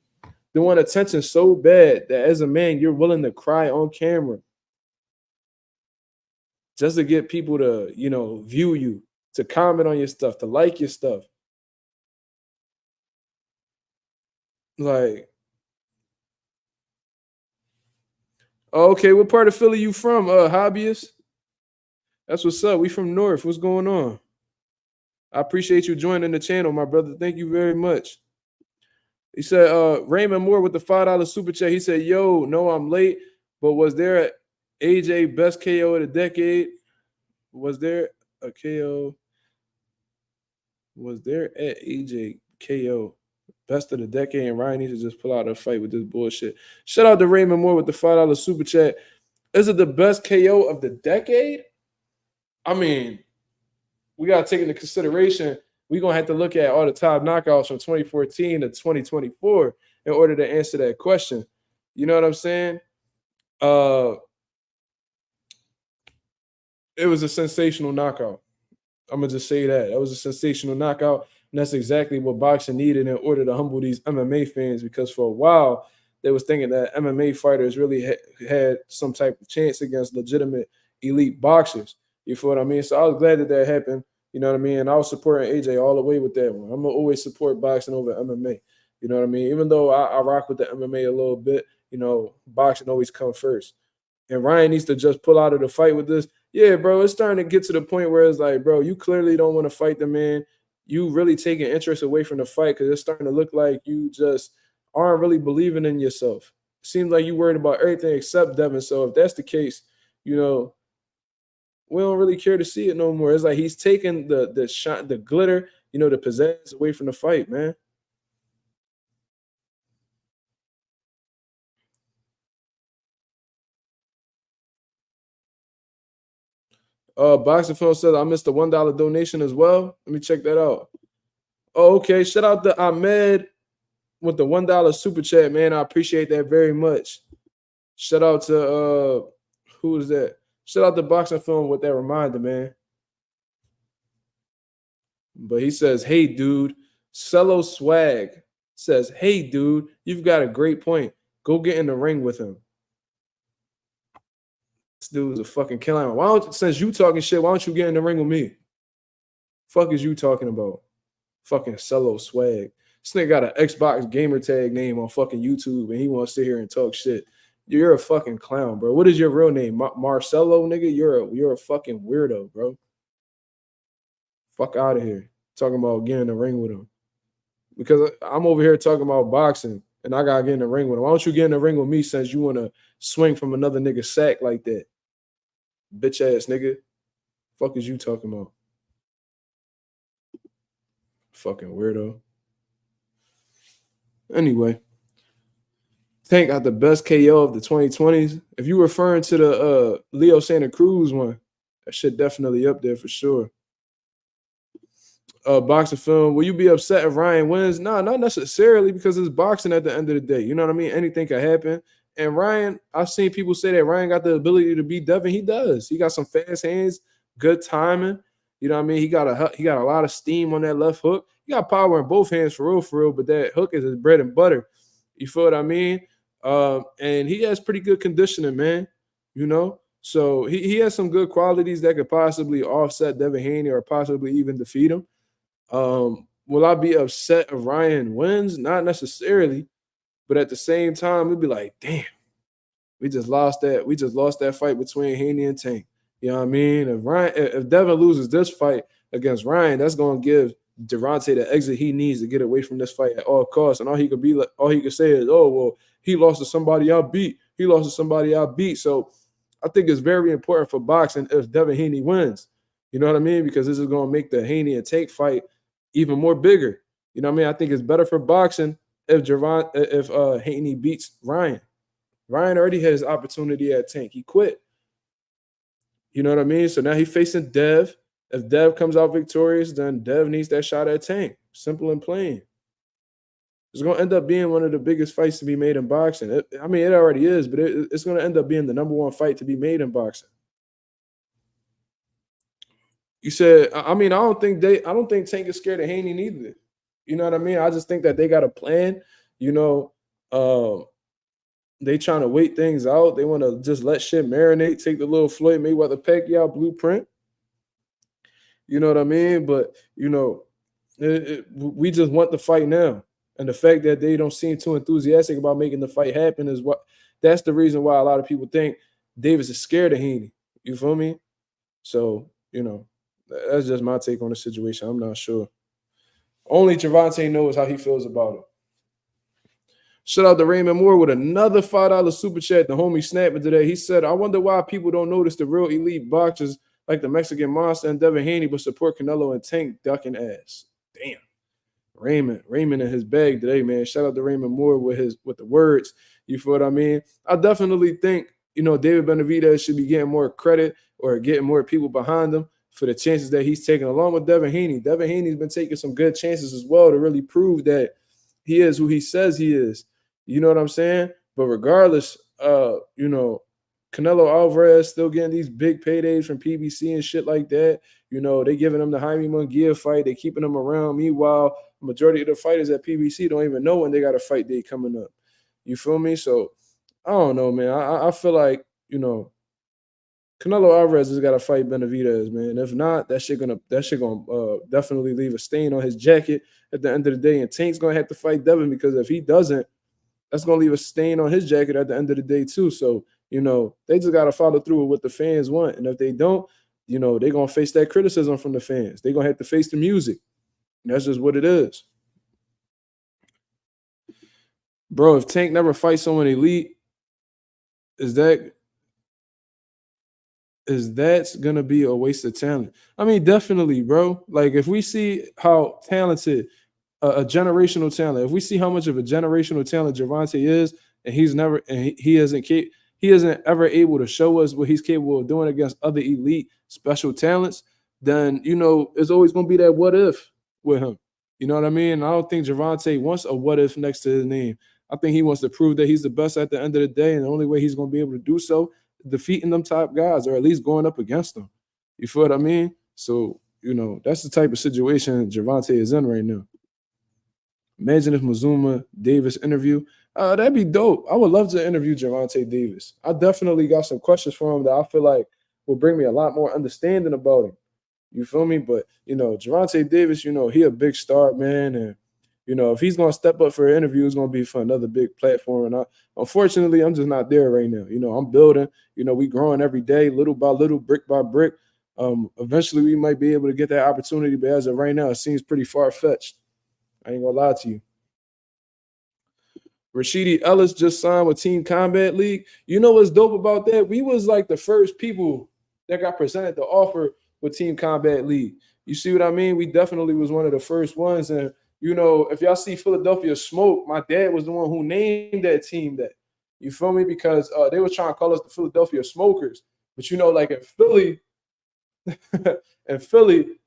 They want attention so bad that as a man, you're willing to cry on camera just to get people to, view you, to comment on your stuff, to like your stuff. Like, okay, what part of Philly you from? Hobbyist? That's what's up. We from North. What's going on? I appreciate you joining the channel, my brother. Thank you very much. He said, Raymond Moore with the $5 super chat. He said, yo, no, I'm late, but was there a AJ best KO of the decade? Was there a KO? Was there at AJ KO best of the decade? And Ryan needs to just pull out a fight with this bullshit. Shout out to Raymond Moore with the $5 super chat. Is it the best KO of the decade? I mean, we got to take into consideration, we're going to have to look at all the top knockouts from 2014 to 2024 in order to answer that question. You know what I'm saying? It was a sensational knockout. I'm going to just say that. That was a sensational knockout, and that's exactly what boxing needed in order to humble these MMA fans, because for a while, they was thinking that MMA fighters really had some type of chance against legitimate elite boxers. You feel what I mean? So I was glad that happened. You know what I mean? And I was supporting AJ all the way with that one. I'm going to always support boxing over MMA. You know what I mean? Even though I rock with the MMA a little bit, boxing always comes first. And Ryan needs to just pull out of the fight with this. Yeah, bro, it's starting to get to the point where it's like, bro, you clearly don't want to fight the man. You really taking interest away from the fight because it's starting to look like you just aren't really believing in yourself. It seems like you're worried about everything except Devin. So if that's the case, we don't really care to see it no more. It's like he's taking the shot, the glitter, the pizzazz away from the fight, man. Boxing Film says I missed the $1 donation as well. Let me check that out. Oh, okay. Shout out to Ahmed with the $1 super chat, man. I appreciate that very much. Shout out to who is that? Shout out to Boxing Film with that reminder, man. But he says, hey, dude, Cello Swag says, hey, dude, you've got a great point. Go get in the ring with him. This dude's a fucking killer. Since you talking shit, why don't you get in the ring with me? Fuck is you talking about? Fucking Cello Swag. This nigga got an Xbox gamer tag name on fucking YouTube, and he wants to sit here and talk shit. You're a fucking clown, bro. What is your real name? Marcelo, nigga? You're a fucking weirdo, bro. Fuck out of here. Talking about getting in the ring with him. Because I'm over here talking about boxing, and I gotta get in the ring with him. Why don't you get in the ring with me since you want to swing from another nigga's sack like that? Bitch ass nigga. Fuck is you talking about? Fucking weirdo. Anyway. Tank got the best KO of the 2020s. If you're referring to the Leo Santa Cruz one, that shit definitely up there for sure. Boxing Film, will you be upset if Ryan wins? No, not necessarily, because it's boxing at the end of the day. You know what I mean? Anything can happen. And Ryan, I've seen people say that Ryan got the ability to beat Devin. He does. He got some fast hands, good timing. You know what I mean? He got a lot of steam on that left hook. He got power in both hands for real, but that hook is his bread and butter. You feel what I mean? And he has pretty good conditioning, man. So he has some good qualities that could possibly offset Devin Haney or possibly even defeat him. Will I be upset if Ryan wins? Not necessarily, but at the same time, we'd be like, damn, we just lost that fight between Haney and Tank. You know what I mean? If Devin loses this fight against Ryan, that's gonna give Durante the exit he needs to get away from this fight at all costs. And all he could say is, oh, well, he lost to somebody I beat. So I think it's very important for boxing if Devin Haney wins. You know what I mean? Because this is going to make the Haney and Tank fight even more bigger. You know what I mean? I think it's better for boxing if Haney beats Ryan. Ryan already had his opportunity at Tank. He quit. You know what I mean? So now he's facing Dev. If Dev comes out victorious, then Dev needs that shot at Tank. Simple and plain. It's going to end up being one of the biggest fights to be made in boxing. It already is, but it's going to end up being the #1 fight to be made in boxing. You said, I don't think Tank is scared of Haney neither. You know what I mean? I just think that they got a plan. You know, they trying to wait things out. They want to just let shit marinate, take the little Floyd Mayweather Pacquiao blueprint. You know what I mean? But, you know, we just want the fight now. And the fact that they don't seem too enthusiastic about making the fight happen that's the reason why a lot of people think Davis is scared of Haney. You feel me? So, you know, that's just my take on the situation. I'm not sure. Only Gervonta knows how he feels about it. Shout out to Raymond Moore with another $5 super chat. The homie snapping today. He said, I wonder why people don't notice the real elite boxers like the Mexican Monster and Devin Haney, but support Canelo and Tank ducking ass. Damn. Raymond in his bag today, man. Shout out to Raymond Moore with the words. You feel what I mean? I definitely think, you know, David Benavidez should be getting more credit or getting more people behind him for the chances that he's taking, along with Devin Haney. Devin Haney's been taking some good chances as well to really prove that he is who he says he is. You know what I'm saying? But regardless, you know, Canelo Alvarez still getting these big paydays from PBC and shit like that. You know, they giving him the Jaime Munguia fight. They keeping him around. Meanwhile, the majority of the fighters at PBC don't even know when they got a fight day coming up. You feel me? So, I don't know, man. I feel like, you know, Canelo Alvarez has got to fight Benavidez, man. If not, that shit gonna definitely leave a stain on his jacket at the end of the day. And Tank's gonna have to fight Devin, because if he doesn't, that's gonna leave a stain on his jacket at the end of the day too. So, you know, they just gotta follow through with what the fans want. And if they don't, you know, they're gonna face that criticism from the fans. They're gonna have to face the music. And that's just what it is. Bro, if Tank never fights someone elite, is that's gonna be a waste of talent? I mean, definitely, bro. Like, if we see how talented a generational talent, if we see how much of a generational talent Gervonta is, and he isn't ever able to show us what he's capable of doing against other elite special talents, then, you know, it's always gonna be that what if with him. You know what I mean? I don't think Gervonta wants a what if next to his name. I think he wants to prove that he's the best at the end of the day, and the only way he's gonna be able to do so, defeating them top guys, or at least going up against them. You feel what I mean? So, you know, that's the type of situation Gervonta is in right now. Imagine if Mazuma Davis interview. That'd be dope. I would love to interview Gervonta Davis. I definitely got some questions for him that I feel like will bring me a lot more understanding about him. You feel me? But, you know, Gervonta Davis, you know, he a big star, man. And, you know, if he's going to step up for an interview, it's going to be for another big platform. And unfortunately, I'm just not there right now. You know, I'm building. You know, we growing every day, little by little, brick by brick. Eventually, we might be able to get that opportunity. But as of right now, it seems pretty far-fetched. I ain't going to lie to you. Rashidi Ellis just signed with Team Combat League. You know what's dope about that? We was like the first people that got presented the offer with Team Combat League. You see what I mean? We definitely was one of the first ones. And, you know, if y'all see Philadelphia Smoke, my dad was the one who named that team that. You feel me? Because they were trying to call us the Philadelphia Smokers. But, you know, like in Philly,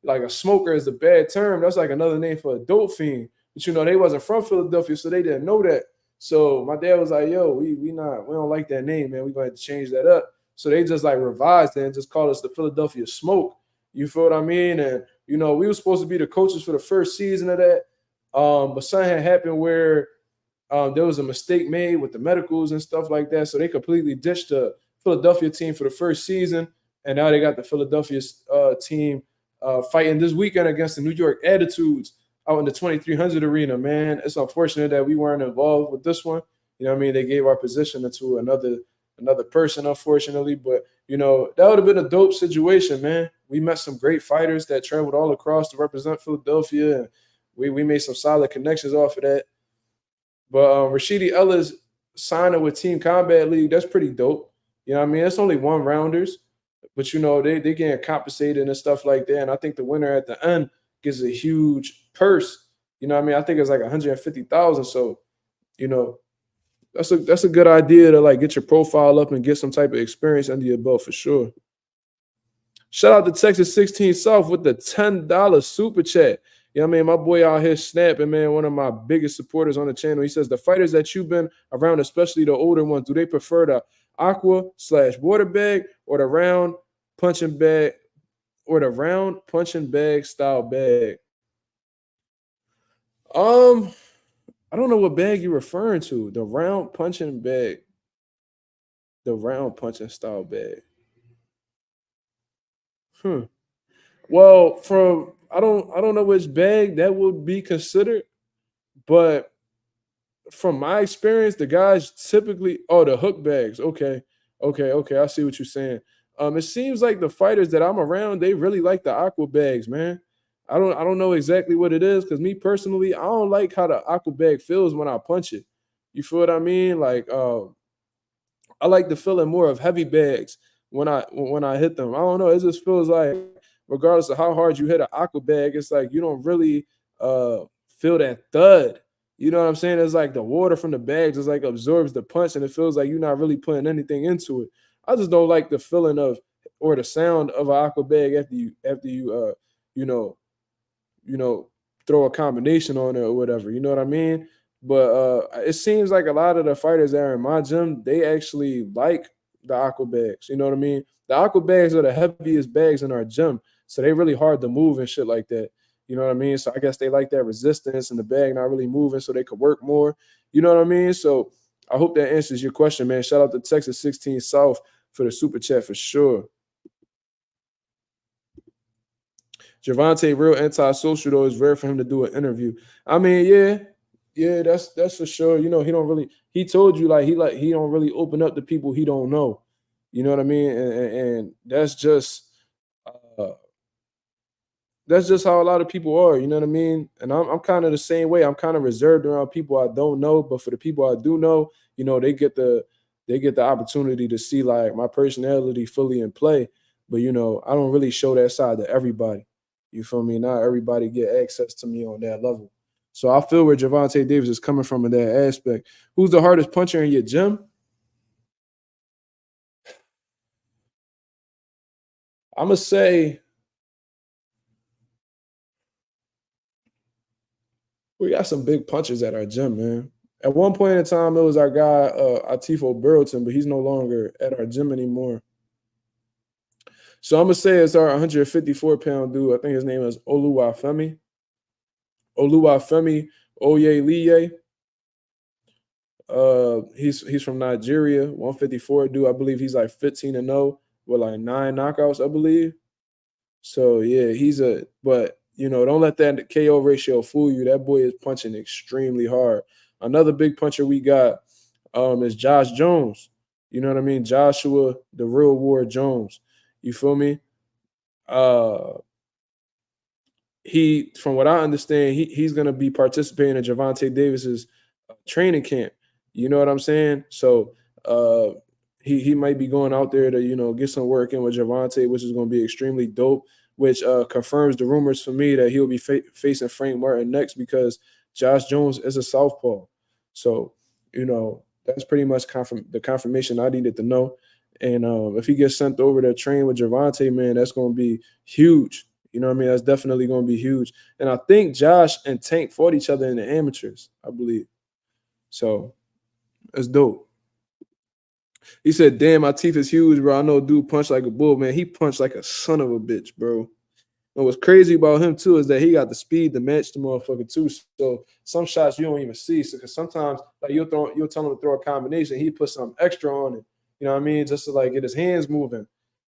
like a smoker is a bad term. That's like another name for a dope fiend. But, you know, they wasn't from Philadelphia, so they didn't know that. So my dad was like, yo, we don't like that name, man. We're going to have to change that up. So they just like revised it and just called us the Philadelphia Smoke. You feel what I mean? And, you know, we were supposed to be the coaches for the first season of that. But something had happened where there was a mistake made with the medicals and stuff like that. So they completely ditched the Philadelphia team for the first season. And now they got the Philadelphia team fighting this weekend against the New York Attitudes out in the 2300 arena, man. It's unfortunate that we weren't involved with this one. You know what I mean? They gave our position to another person, unfortunately. But, you know, that would have been a dope situation, man. We met some great fighters that traveled all across to represent Philadelphia, and we made some solid connections off of that. But Rashidi Ellis signing with Team Combat League, that's pretty dope. You know what I mean? It's only one rounders, but, you know, they getting compensated and stuff like that. And I think the winner at the end gets a huge purse. You know what I mean? I think it's like $150,000. So, you know, that's a good idea to like get your profile up and get some type of experience under your belt for sure. Shout out to Texas 16 South with the $10 super chat. You know what I mean? My boy out here snapping, man, one of my biggest supporters on the channel. He says, the fighters that you've been around, especially the older ones, do they prefer the aqua/water bag or the round punching bag style bag? I don't know what bag you're referring to. The round punching bag. The round punching style bag. Well, from I don't know which bag that would be considered, but from my experience, the guys typically the hook bags. Okay. I see what you're saying. It seems like the fighters that I'm around, they really like the aqua bags, man. I don't know exactly what it is because me personally, I don't like how the aqua bag feels when I punch it. You feel what I mean? Like I like the feeling more of heavy bags when I hit them. I don't know. It just feels like regardless of how hard you hit an aqua bag, it's like you don't really feel that thud. You know what I'm saying? It's like the water from the bags is like absorbs the punch, and it feels like you're not really putting anything into it. I just don't like the feeling of or the sound of an aqua bag after you you know you know, throw a combination on it or whatever. You know what I mean? But it seems like a lot of the fighters that are in my gym, they actually like the aqua bags. You know what I mean? The aqua bags are the heaviest bags in our gym, so they really hard to move and shit like that. You know what I mean? So I guess they like that resistance and the bag not really moving, so they could work more. You know what I mean? So I hope that answers your question, man. Shout out to Texas 16 South for the super chat for sure. Javante real antisocial though. It's rare for him to do an interview. I mean, yeah, that's for sure. You know, he told you he don't really open up to people he don't know. You know what I mean? And uh, that's just how a lot of people are. You know what I mean? And I'm kind of the same way. I'm kind of reserved around people I don't know, but for the people I do know, you know, they get the opportunity to see like my personality fully in play. But you know, I don't really show that side to everybody. You feel me? Not everybody get access to me on that level. So I feel where Javante Davis is coming from in that aspect. Who's the hardest puncher in your gym? I'm gonna say we got some big punchers at our gym, man. At one point in time, it was our guy Atifo Burlton, but he's no longer at our gym anymore. So I'm gonna say it's our 154-pound dude. I think his name is Oluwafemi. Oluwafemi Oyeliye. He's from Nigeria, 154 dude. I believe he's like 15-0 with like 9 knockouts, I believe. So yeah, but you know, don't let that KO ratio fool you. That boy is punching extremely hard. Another big puncher we got is Josh Jones. You know what I mean? Joshua, the real War Jones. You feel me? Uh from what I understand, he's gonna be participating in Javante Davis's training camp. You know what I'm saying? So he might be going out there to get some work in with Javante, which is going to be extremely dope. Which confirms the rumors for me that he'll be facing Frank Martin next because Josh Jones is a southpaw. So that's pretty much the confirmation I needed to know. And if he gets sent over to train with Javante, man, that's going to be huge. You know what I mean? That's definitely going to be huge. And I think Josh and Tank fought each other in the amateurs, I believe. So that's dope. He said, damn, my teeth is huge, bro. I know dude punched like a bull, man. He punched like a son of a bitch, bro. And what's crazy about him, too, is that he got the speed to match the motherfucker, too. So some shots you don't even see. So, because sometimes like you'll tell him to throw a combination, he put some extra on it. You know what I mean? Just to like get his hands moving.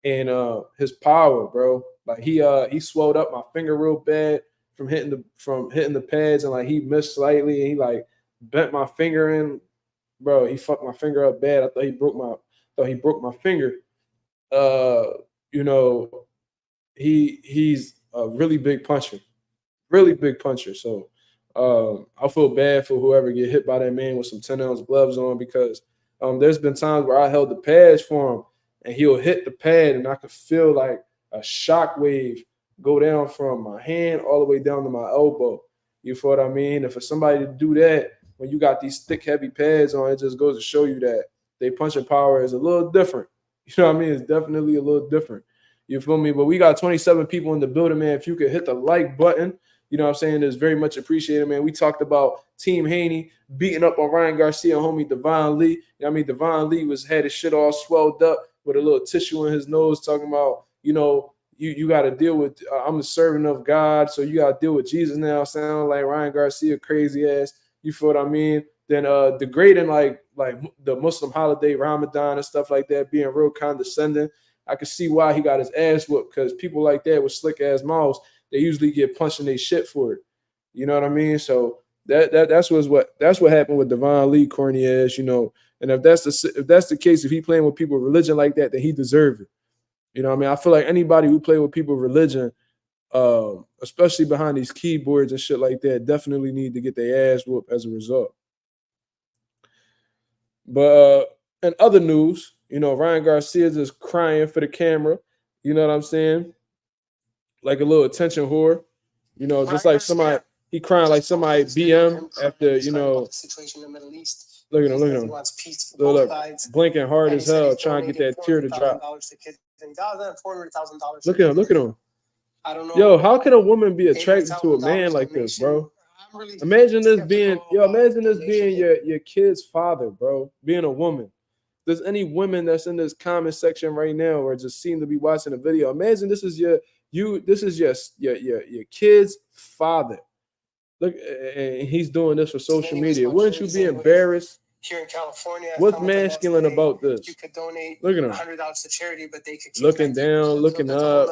And his power, bro. Like he swelled up my finger real bad from hitting the pads, and like he missed slightly, and he like bent my finger in. Bro, he fucked my finger up bad. I thought he broke my finger. You know, he's a really big puncher. Really big puncher. So I feel bad for whoever get hit by that man with some 10-ounce gloves on because there's been times where I held the pads for him and he'll hit the pad and I could feel like a shock wave go down from my hand all the way down to my elbow. You feel what I mean? And for somebody to do that when you got these thick, heavy pads on, it just goes to show you that they punching power is a little different. You know what I mean? It's definitely a little different. You feel me? But we got 27 people in the building, man. If you could hit the like button, you know what I'm saying, it's very much appreciated, man. We talked about Team Haney beating up on Ryan Garcia, homie Devon Lee. You know what I mean? Devon Lee had his shit all swelled up with a little tissue in his nose, talking about, you know, you got to deal with, I'm the servant of God, so you got to deal with Jesus now. Sound like Ryan Garcia, crazy ass. You feel what I mean? Then degrading like the Muslim holiday, Ramadan and stuff like that, being real condescending. I could see why he got his ass whooped, because people like that with slick ass mouths, they usually get punched in their shit for it. You know what I mean? So that's what happened with Devon Lee, corny ass, you know. And if that's the case, if he playing with people with religion like that, then he deserves it. You know what I mean? I feel like anybody who play with people with religion, especially behind these keyboards and shit like that, definitely need to get their ass whooped as a result. But in other news, you know, Ryan Garcia just crying for the camera. You know what I'm saying? Like a little attention whore. You know, just like somebody, he crying like somebody BM after, you know, situation in the Middle East. Look at him, look at him. He wants peace for both sides. Blinking hard as hell, trying to get that tear to drop. Look at him, look at him. I don't know. Yo, how can a woman be attracted to a man like this, bro? Imagine this being your kid's father, bro. Being a woman. There's any women that's in this comment section right now or just seem to be watching the video. Imagine this is your kid's father. Look, and he's doing this for social media. Wouldn't you be embarrassed? Here in California, what's masculine about this? You could donate $100 to charity, but they could looking down, looking up,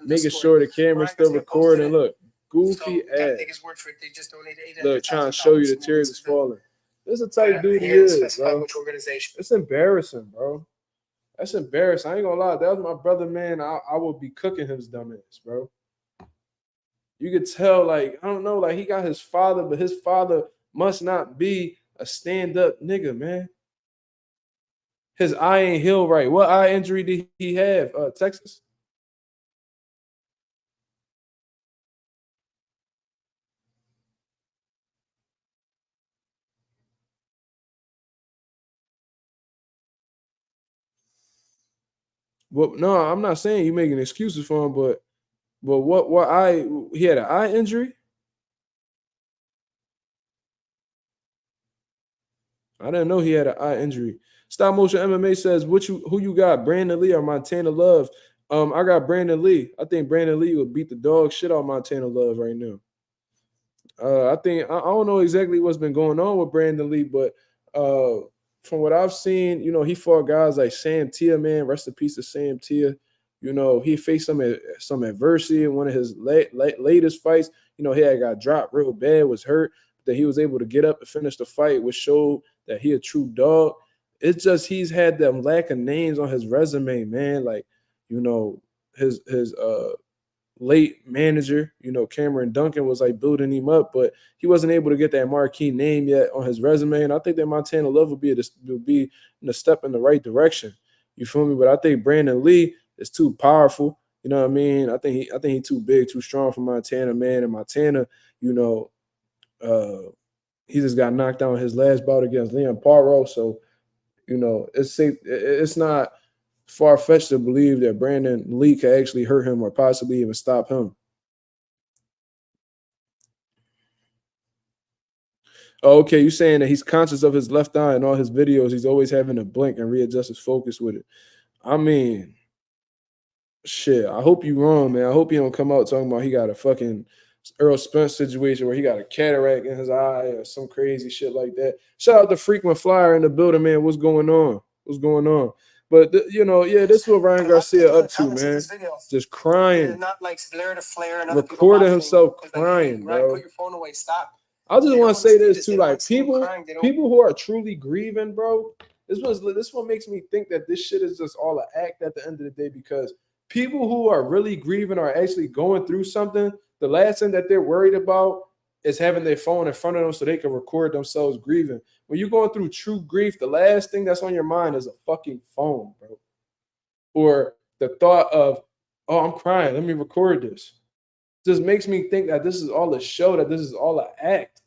making sure the camera's still recording. Look, goofy ass. Look, trying to show you the tears is falling. This is the type dude he is, bro. It's embarrassing, bro. That's embarrassing. I ain't gonna lie. That was my brother, man. I would be cooking his dumb ass, bro. You could tell, like, I don't know, like he got his father, but his father must not be a stand-up nigga, man. His eye ain't healed right. What eye injury did he have? Texas? Well, no, I'm not saying you making excuses for him, but what eye? He had an eye injury? I didn't know he had an eye injury. Stop Motion MMA says, who you got, Brandon Lee or Montana Love? I got Brandon Lee. I think Brandon Lee would beat the dog shit out of Montana Love right now. I don't know exactly what's been going on with Brandon Lee, but from what I've seen, you know, he fought guys like Sam Tia, man. Rest in peace to Sam Tia. You know, he faced some adversity in one of his latest fights. You know, he had got dropped real bad, was hurt, that he was able to get up and finish the fight, which showed that he a true dog. It's just he's had them lack of names on his resume, man. Like, you know, his late manager, you know, Cameron Duncan was like building him up, but he wasn't able to get that marquee name yet on his resume. And I think that Montana Love will be in a step in the right direction. You feel me? But I think Brandon Lee is too powerful. You know what I mean? I think he's too big, too strong for Montana, man. And Montana, you know, he just got knocked out in his last bout against Liam Paro. So, you know, it's safe. It's not far-fetched to believe that Brandon Lee could actually hurt him or possibly even stop him. Oh, okay, you're saying that he's conscious of his left eye in all his videos. He's always having to blink and readjust his focus with it. I mean, shit, I hope you're wrong, man. I hope he don't come out talking about he got a fucking Earl Spence situation where he got a cataract in his eye or some crazy shit like that. Shout out to Frequent Flyer in the building, man. What's going on? What's going on? But you know, yeah, this is what Ryan Garcia up to, man. Just crying, recording himself crying, bro. Put your phone away. Stop. I just want to say this too, like people who are truly grieving, bro. This one makes me think that this shit is just all an act at the end of the day, because people who are really grieving are actually going through something. The last thing that they're worried about is having their phone in front of them so they can record themselves grieving. When you're going through true grief, the last thing that's on your mind is a fucking phone, bro. Or the thought of, oh, I'm crying, let me record this. Just makes me think that this is all a show, that this is all an act.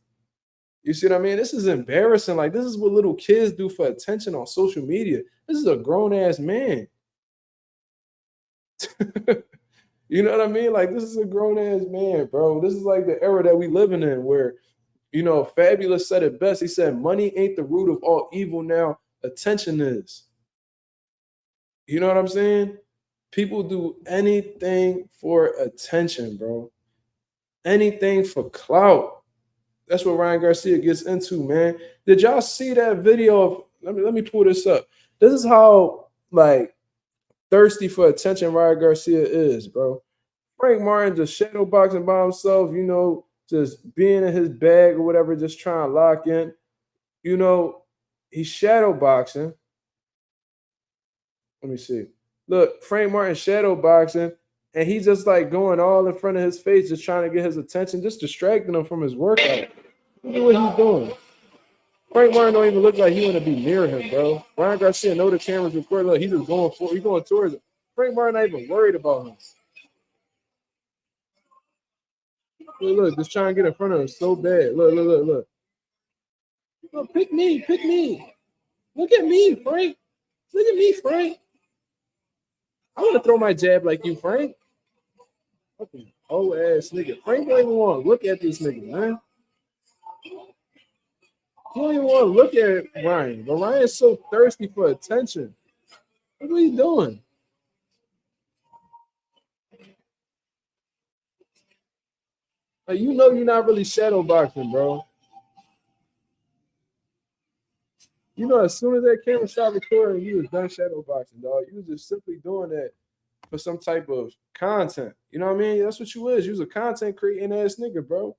You see what I mean? This is embarrassing. Like, this is what little kids do for attention on social media. This is a grown-ass man. You know what I mean? Like, this is a grown-ass man, bro. This is like the era that we living in where, you know, Fabulous said it best. He said, money ain't the root of all evil now. Attention is. You know what I'm saying? People do anything for attention, bro. Anything for clout. That's what Ryan Garcia gets into, man. Did y'all see that video of, let me pull this up. This is how like thirsty for attention Ryan Garcia is, bro. Frank Martin just shadow boxing by himself, you know, just being in his bag or whatever, just trying to lock in. You know, he's shadow boxing. Let me see. Look, Frank Martin shadow boxing, and he's just like going all in front of his face, just trying to get his attention, just distracting him from his workout. Look at what he's doing. Frank Martin don't even look like he want to be near him, bro. Ryan Garcia know the camera's recording. Look, he's just going towards him. Frank Martin not even worried about him. Look, just trying to get in front of him so bad. Look. Look, pick me. Look at me, Frank. Look at me, Frank. I want to throw my jab like you, Frank. Fucking old ass nigga. Frank don't even want to look at this nigga, man. He don't even want to look at Ryan. But Ryan's so thirsty for attention. What are you doing? Like, you know you're not really shadow boxing, bro. You know, as soon as that camera stopped recording, you was done shadow boxing, dog. You was just simply doing that for some type of content. You know what I mean? That's what you is. You was a content creating ass nigga, bro.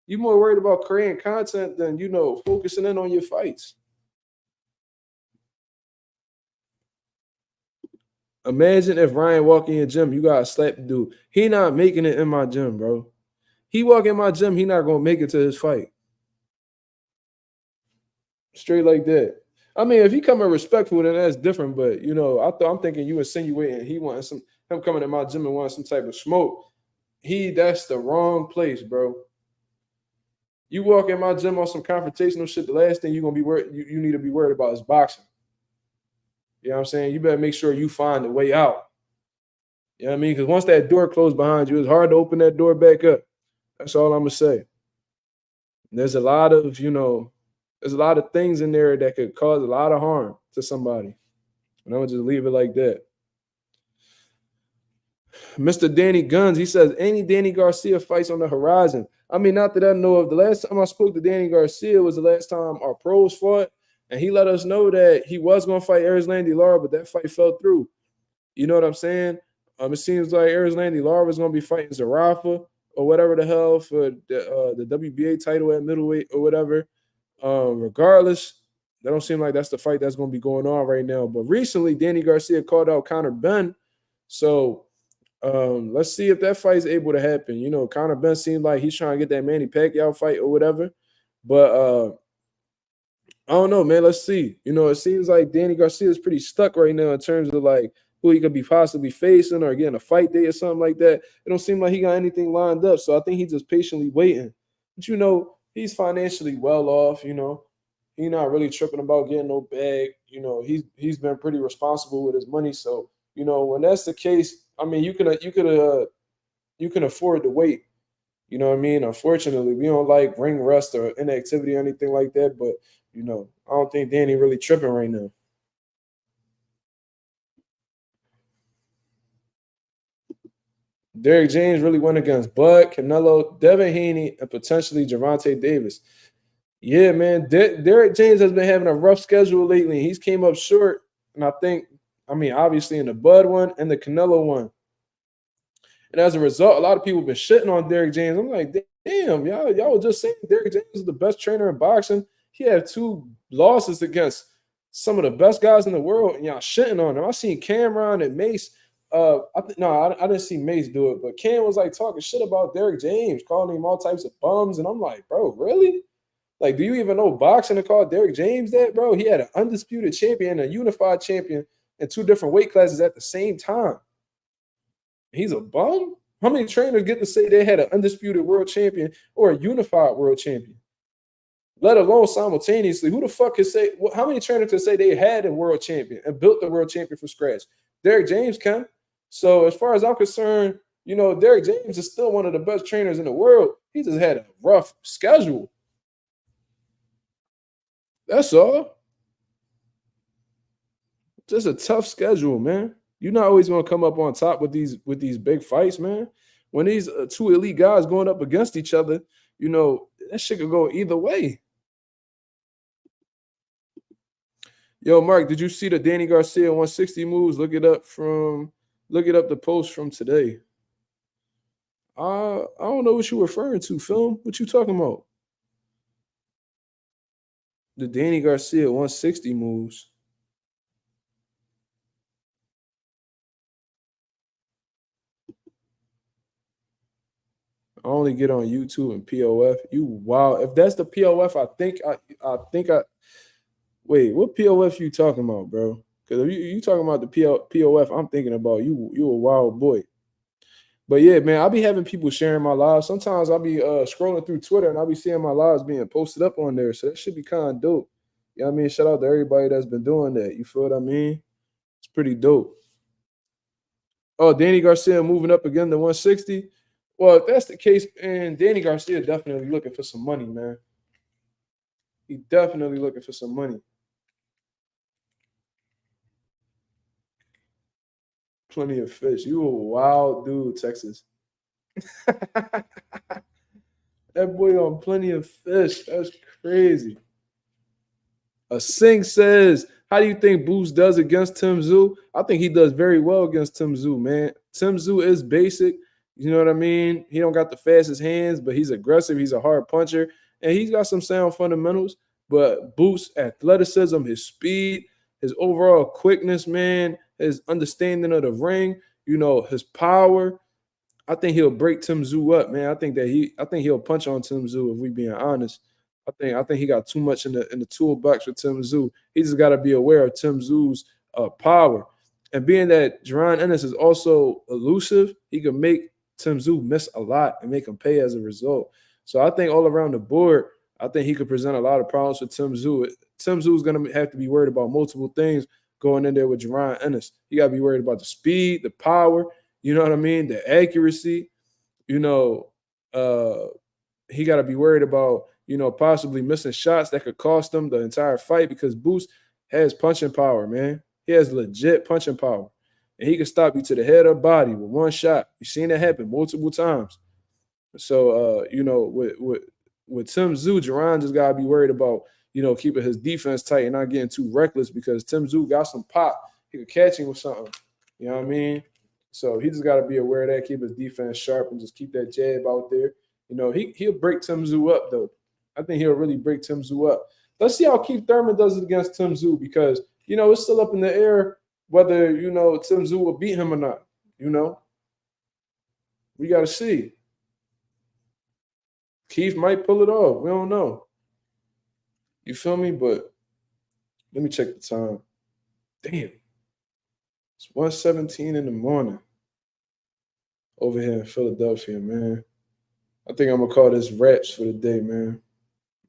You more worried about creating content than, you know, focusing in on your fights. Imagine if Ryan walk in your gym, you gotta slap the dude. He not making it in my gym, bro. He walk in my gym, he not gonna make it to his fight. Straight like that. I mean, if he coming respectful, then that's different. But you know, I'm thinking you insinuating he wants him coming to my gym and wanting some type of smoke. That's the wrong place, bro. You walk in my gym on some confrontational shit, the last thing you're gonna be worried, you need to be worried about is boxing. You know what I'm saying? You better make sure you find a way out. You know what I mean? Because once that door closed behind you, it's hard to open that door back up. That's all I'm gonna say. There's a lot of, you know, there's a lot of things in there that could cause a lot of harm to somebody. And I'm gonna just leave it like that. Mr. Danny Guns, he says, any Danny Garcia fights on the horizon? I mean, not that I know of. The last time I spoke to Danny Garcia was the last time our pros fought, and he let us know that he was going to fight Erislandy Lara, but that fight fell through. You know what I'm saying? It seems like Erislandy Lara was going to be fighting Zarafa or whatever the hell for the WBA title at middleweight or whatever. Regardless, that don't seem like that's the fight that's going to be going on right now. But recently, Danny Garcia called out Conor Benn. So let's see if that fight is able to happen. You know, Conor Benn seems like he's trying to get that Manny Pacquiao fight or whatever. But I don't know, man. Let's see. You know, it seems like Danny Garcia is pretty stuck right now in terms of like who he could be possibly facing or getting a fight day or something like that. It don't seem like he got anything lined up. So I think he's just patiently waiting. But, you know, he's financially well off, you know. He's not really tripping about getting no bag. You know, he's been pretty responsible with his money. So, you know, when that's the case, I mean, you can afford to wait. You know what I mean? Unfortunately, we don't like ring rust or inactivity or anything like that. But, you know, I don't think Danny really tripping right now. Derrick James really went against Bud, Canelo, Devin Haney, and potentially Gervonta Davis. Yeah, man. Derrick James has been having a rough schedule lately. He's came up short. And I mean, obviously in the Bud one and the Canelo one. And as a result, a lot of people have been shitting on Derrick James. I'm like, damn, y'all were just saying Derrick James is the best trainer in boxing. He had 2 losses against some of the best guys in the world, and y'all shitting on him. I seen Cameron and Mace. I didn't see Mace do it, but Cam was like talking shit about Derrick James, calling him all types of bums. And I'm like, bro, really? Like, do you even know boxing to call Derrick James that, bro? He had an undisputed champion, a unified champion, in 2 different weight classes at the same time. He's a bum? How many trainers get to say they had an undisputed world champion or a unified world champion? let alone simultaneously. Who the fuck can say, how many trainers can say they had a world champion and built the world champion from scratch? Derek James can. So as far as I'm concerned, you know, Derek James is still one of the best trainers in the world. He just had a rough schedule. That's all. Just a tough schedule, man. You're not always going to come up on top with these big fights, man. When these two elite guys going up against each other, you know, that shit could go either way. Yo, Mark, did you see the Danny Garcia 160 moves? Look it up the post from today. I don't know what you're referring to, film. What you talking about? The Danny Garcia 160 moves. I only get on YouTube and POF. You wow. If that's the POF, I think wait, what POF you talking about, bro? Because if you talking about the POF, I'm thinking about you a wild boy. But yeah, man, I'll be having people sharing my lives. Sometimes I'll be scrolling through Twitter and I'll be seeing my lives being posted up on there. So that should be kind of dope. You know what I mean? Shout out to everybody that's been doing that. You feel what I mean? It's pretty dope. Oh, Danny Garcia moving up again to 160. Well, if that's the case, and Danny Garcia definitely looking for some money, man. He definitely looking for some money. Plenty of fish. You a wild dude, Texas. That boy on plenty of fish. That's crazy. A Singh says, how do you think Boost does against Tim Tszyu? I think he does very well against Tim Tszyu, man. Tim Tszyu is basic. You know what I mean? He don't got the fastest hands, but he's aggressive. He's a hard puncher, and he's got some sound fundamentals. But Boost's athleticism, his speed, his overall quickness, man, his understanding of the ring, you know, his power. I think he'll break Tim Tszyu up, man. I think he'll punch on Tim Tszyu if we being honest. I think he got too much in the toolbox for Tim Tszyu. He just got to be aware of Tim Tszyu's power. And being that Jaron Ennis is also elusive, he can make Tim Tszyu miss a lot and make him pay as a result. So I think all around the board, I think he could present a lot of problems for Tim Tszyu. Tim Tszyu is going to have to be worried about multiple things going in there with Jaron Ennis. He got to be worried about the speed, the power, you know what I mean, the accuracy. You know, he got to be worried about, you know, possibly missing shots that could cost him the entire fight because Boost has punching power, man. He has legit punching power. And he can stop you to the head or body with one shot. You've seen that happen multiple times. So, you know, with Tim Tszyu, Jaron just got to be worried about, you know, keeping his defense tight and not getting too reckless because Tim Tszyu got some pop. He could catch him with something. You know what I mean? So he just got to be aware of that, keep his defense sharp, and just keep that jab out there. You know, he'll break Tim Tszyu up, though. I think he'll really break Tim Tszyu up. Let's see how Keith Thurman does it against Tim Tszyu because, you know, it's still up in the air whether, you know, Tim Tszyu will beat him or not. You know, we got to see. Keith might pull it off. We don't know. You feel me? But let me check the time. Damn. It's 1:17 in the morning over here in Philadelphia, man. I think I'm going to call this wraps for the day, man.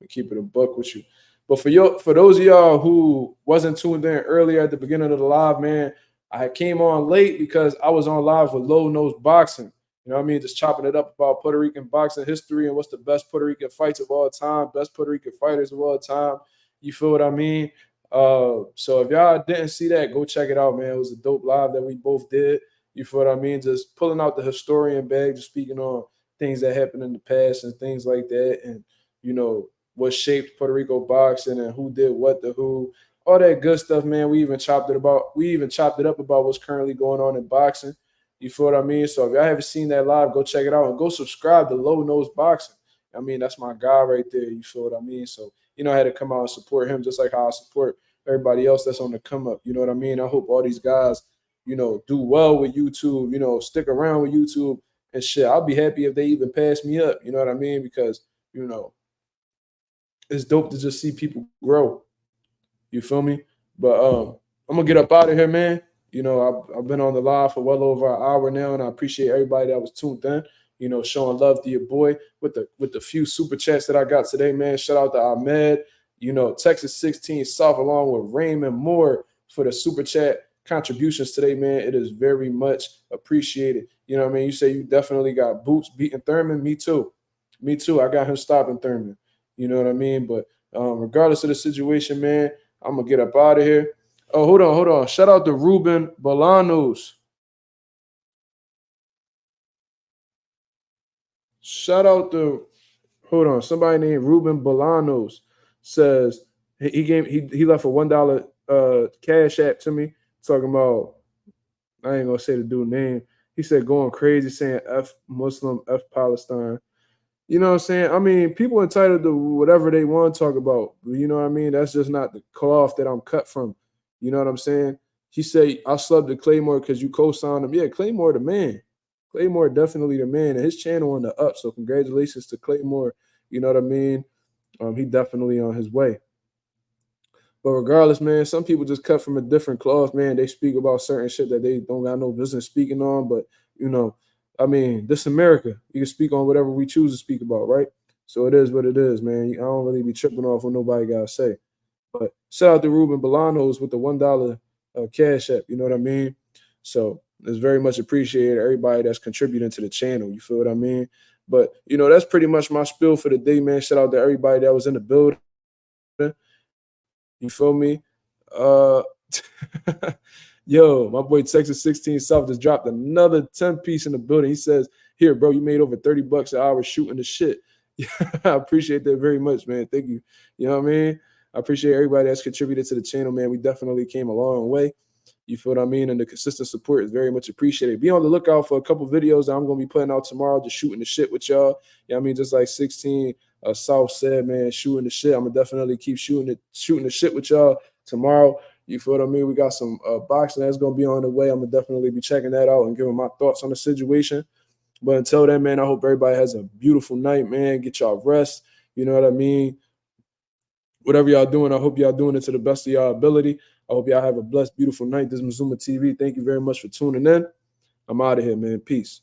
Keep it a buck with you. But for those of y'all who wasn't tuned in earlier at the beginning of the live, man, I came on late because I was on live with Low Nose Boxing. You know what I mean? Just chopping it up about Puerto Rican boxing history and what's the best Puerto Rican fights of all time, best Puerto Rican fighters of all time. You feel what I mean? So if y'all didn't see that, go check it out, man. It was a dope live that we both did. You feel what I mean? Just pulling out the historian bag, just speaking on things that happened in the past and things like that. And, you know, what shaped Puerto Rico boxing and who did what to who, all that good stuff, man. We even chopped it up about what's currently going on in boxing. You feel what I mean? So if y'all haven't seen that live, go check it out and go subscribe to Low Nose Boxing. I mean, that's my guy right there. You feel what I mean? So, you know, I had to come out and support him just like how I support everybody else that's on the come up. You know what I mean? I hope all these guys, you know, do well with YouTube, you know, stick around with YouTube and shit. I'll be happy if they even pass me up. You know what I mean? Because, you know, it's dope to just see people grow. You feel me? But I'm going to get up out of here, man. You know, I've been on the live for well over an hour now, and I appreciate everybody that was tuned in. showing love to your boy with the few super chats that I got today, man. Shout out to Ahmed, Texas 16 South, along with Raymond Moore for the super chat contributions today, man. It is very much appreciated. You know what I mean? You say you definitely got Boots beating Thurman. Me too. I got him stopping Thurman. You know what I mean? But regardless of the situation, man, I'm going to get up out of here. Oh, hold on. Shout out to Ruben Bolanos. Shout out to, somebody named Ruben Bolanos says he left a $1 cash app to me talking about, I ain't gonna say the dude's name. He said going crazy saying F Muslim, F Palestine. You know what I'm saying? I mean, people entitled to whatever they want to talk about. You know what I mean? That's just not the cloth that I'm cut from. You know what I'm saying? He said, I subbed to Claymore because you co-signed him. Yeah, Claymore the man. Claymore definitely the man. And his channel on the up. So congratulations to Claymore. You know what I mean? He definitely on his way. But regardless, man, some people just cut from a different cloth, man. They speak about certain shit that they don't got no business speaking on. But, I mean, this America. You can speak on whatever we choose to speak about, right? So it is what it is, man. I don't really be tripping off what nobody got to say. But shout out to Ruben Bolanos with the $1 cash app. You know what I mean? So it's very much appreciated, everybody that's contributing to the channel. You feel what I mean? But, that's pretty much my spiel for the day, man. Shout out to everybody that was in the building. You feel me? Yo, my boy Texas 16 South just dropped another 10-piece in the building. He says, here, bro, you made over $30 an hour shooting the shit. I appreciate that very much, man. Thank you. You know what I mean? I appreciate everybody that's contributed to the channel, man. We definitely came a long way. You feel what I mean? And the consistent support is very much appreciated. Be on the lookout for a couple videos that I'm going to be putting out tomorrow, just shooting the shit with y'all. You know what I mean? Just like 16 South said, man, shooting the shit. I'm going to definitely keep shooting the shit with y'all tomorrow. You feel what I mean? We got some boxing that's going to be on the way. I'm going to definitely be checking that out and giving my thoughts on the situation. But until then, man, I hope everybody has a beautiful night, man. Get y'all rest. You know what I mean? Whatever y'all doing, I hope y'all doing it to the best of y'all ability. I hope y'all have a blessed, beautiful night. This is Mazuma TV. Thank you very much for tuning in. I'm out of here, man. Peace.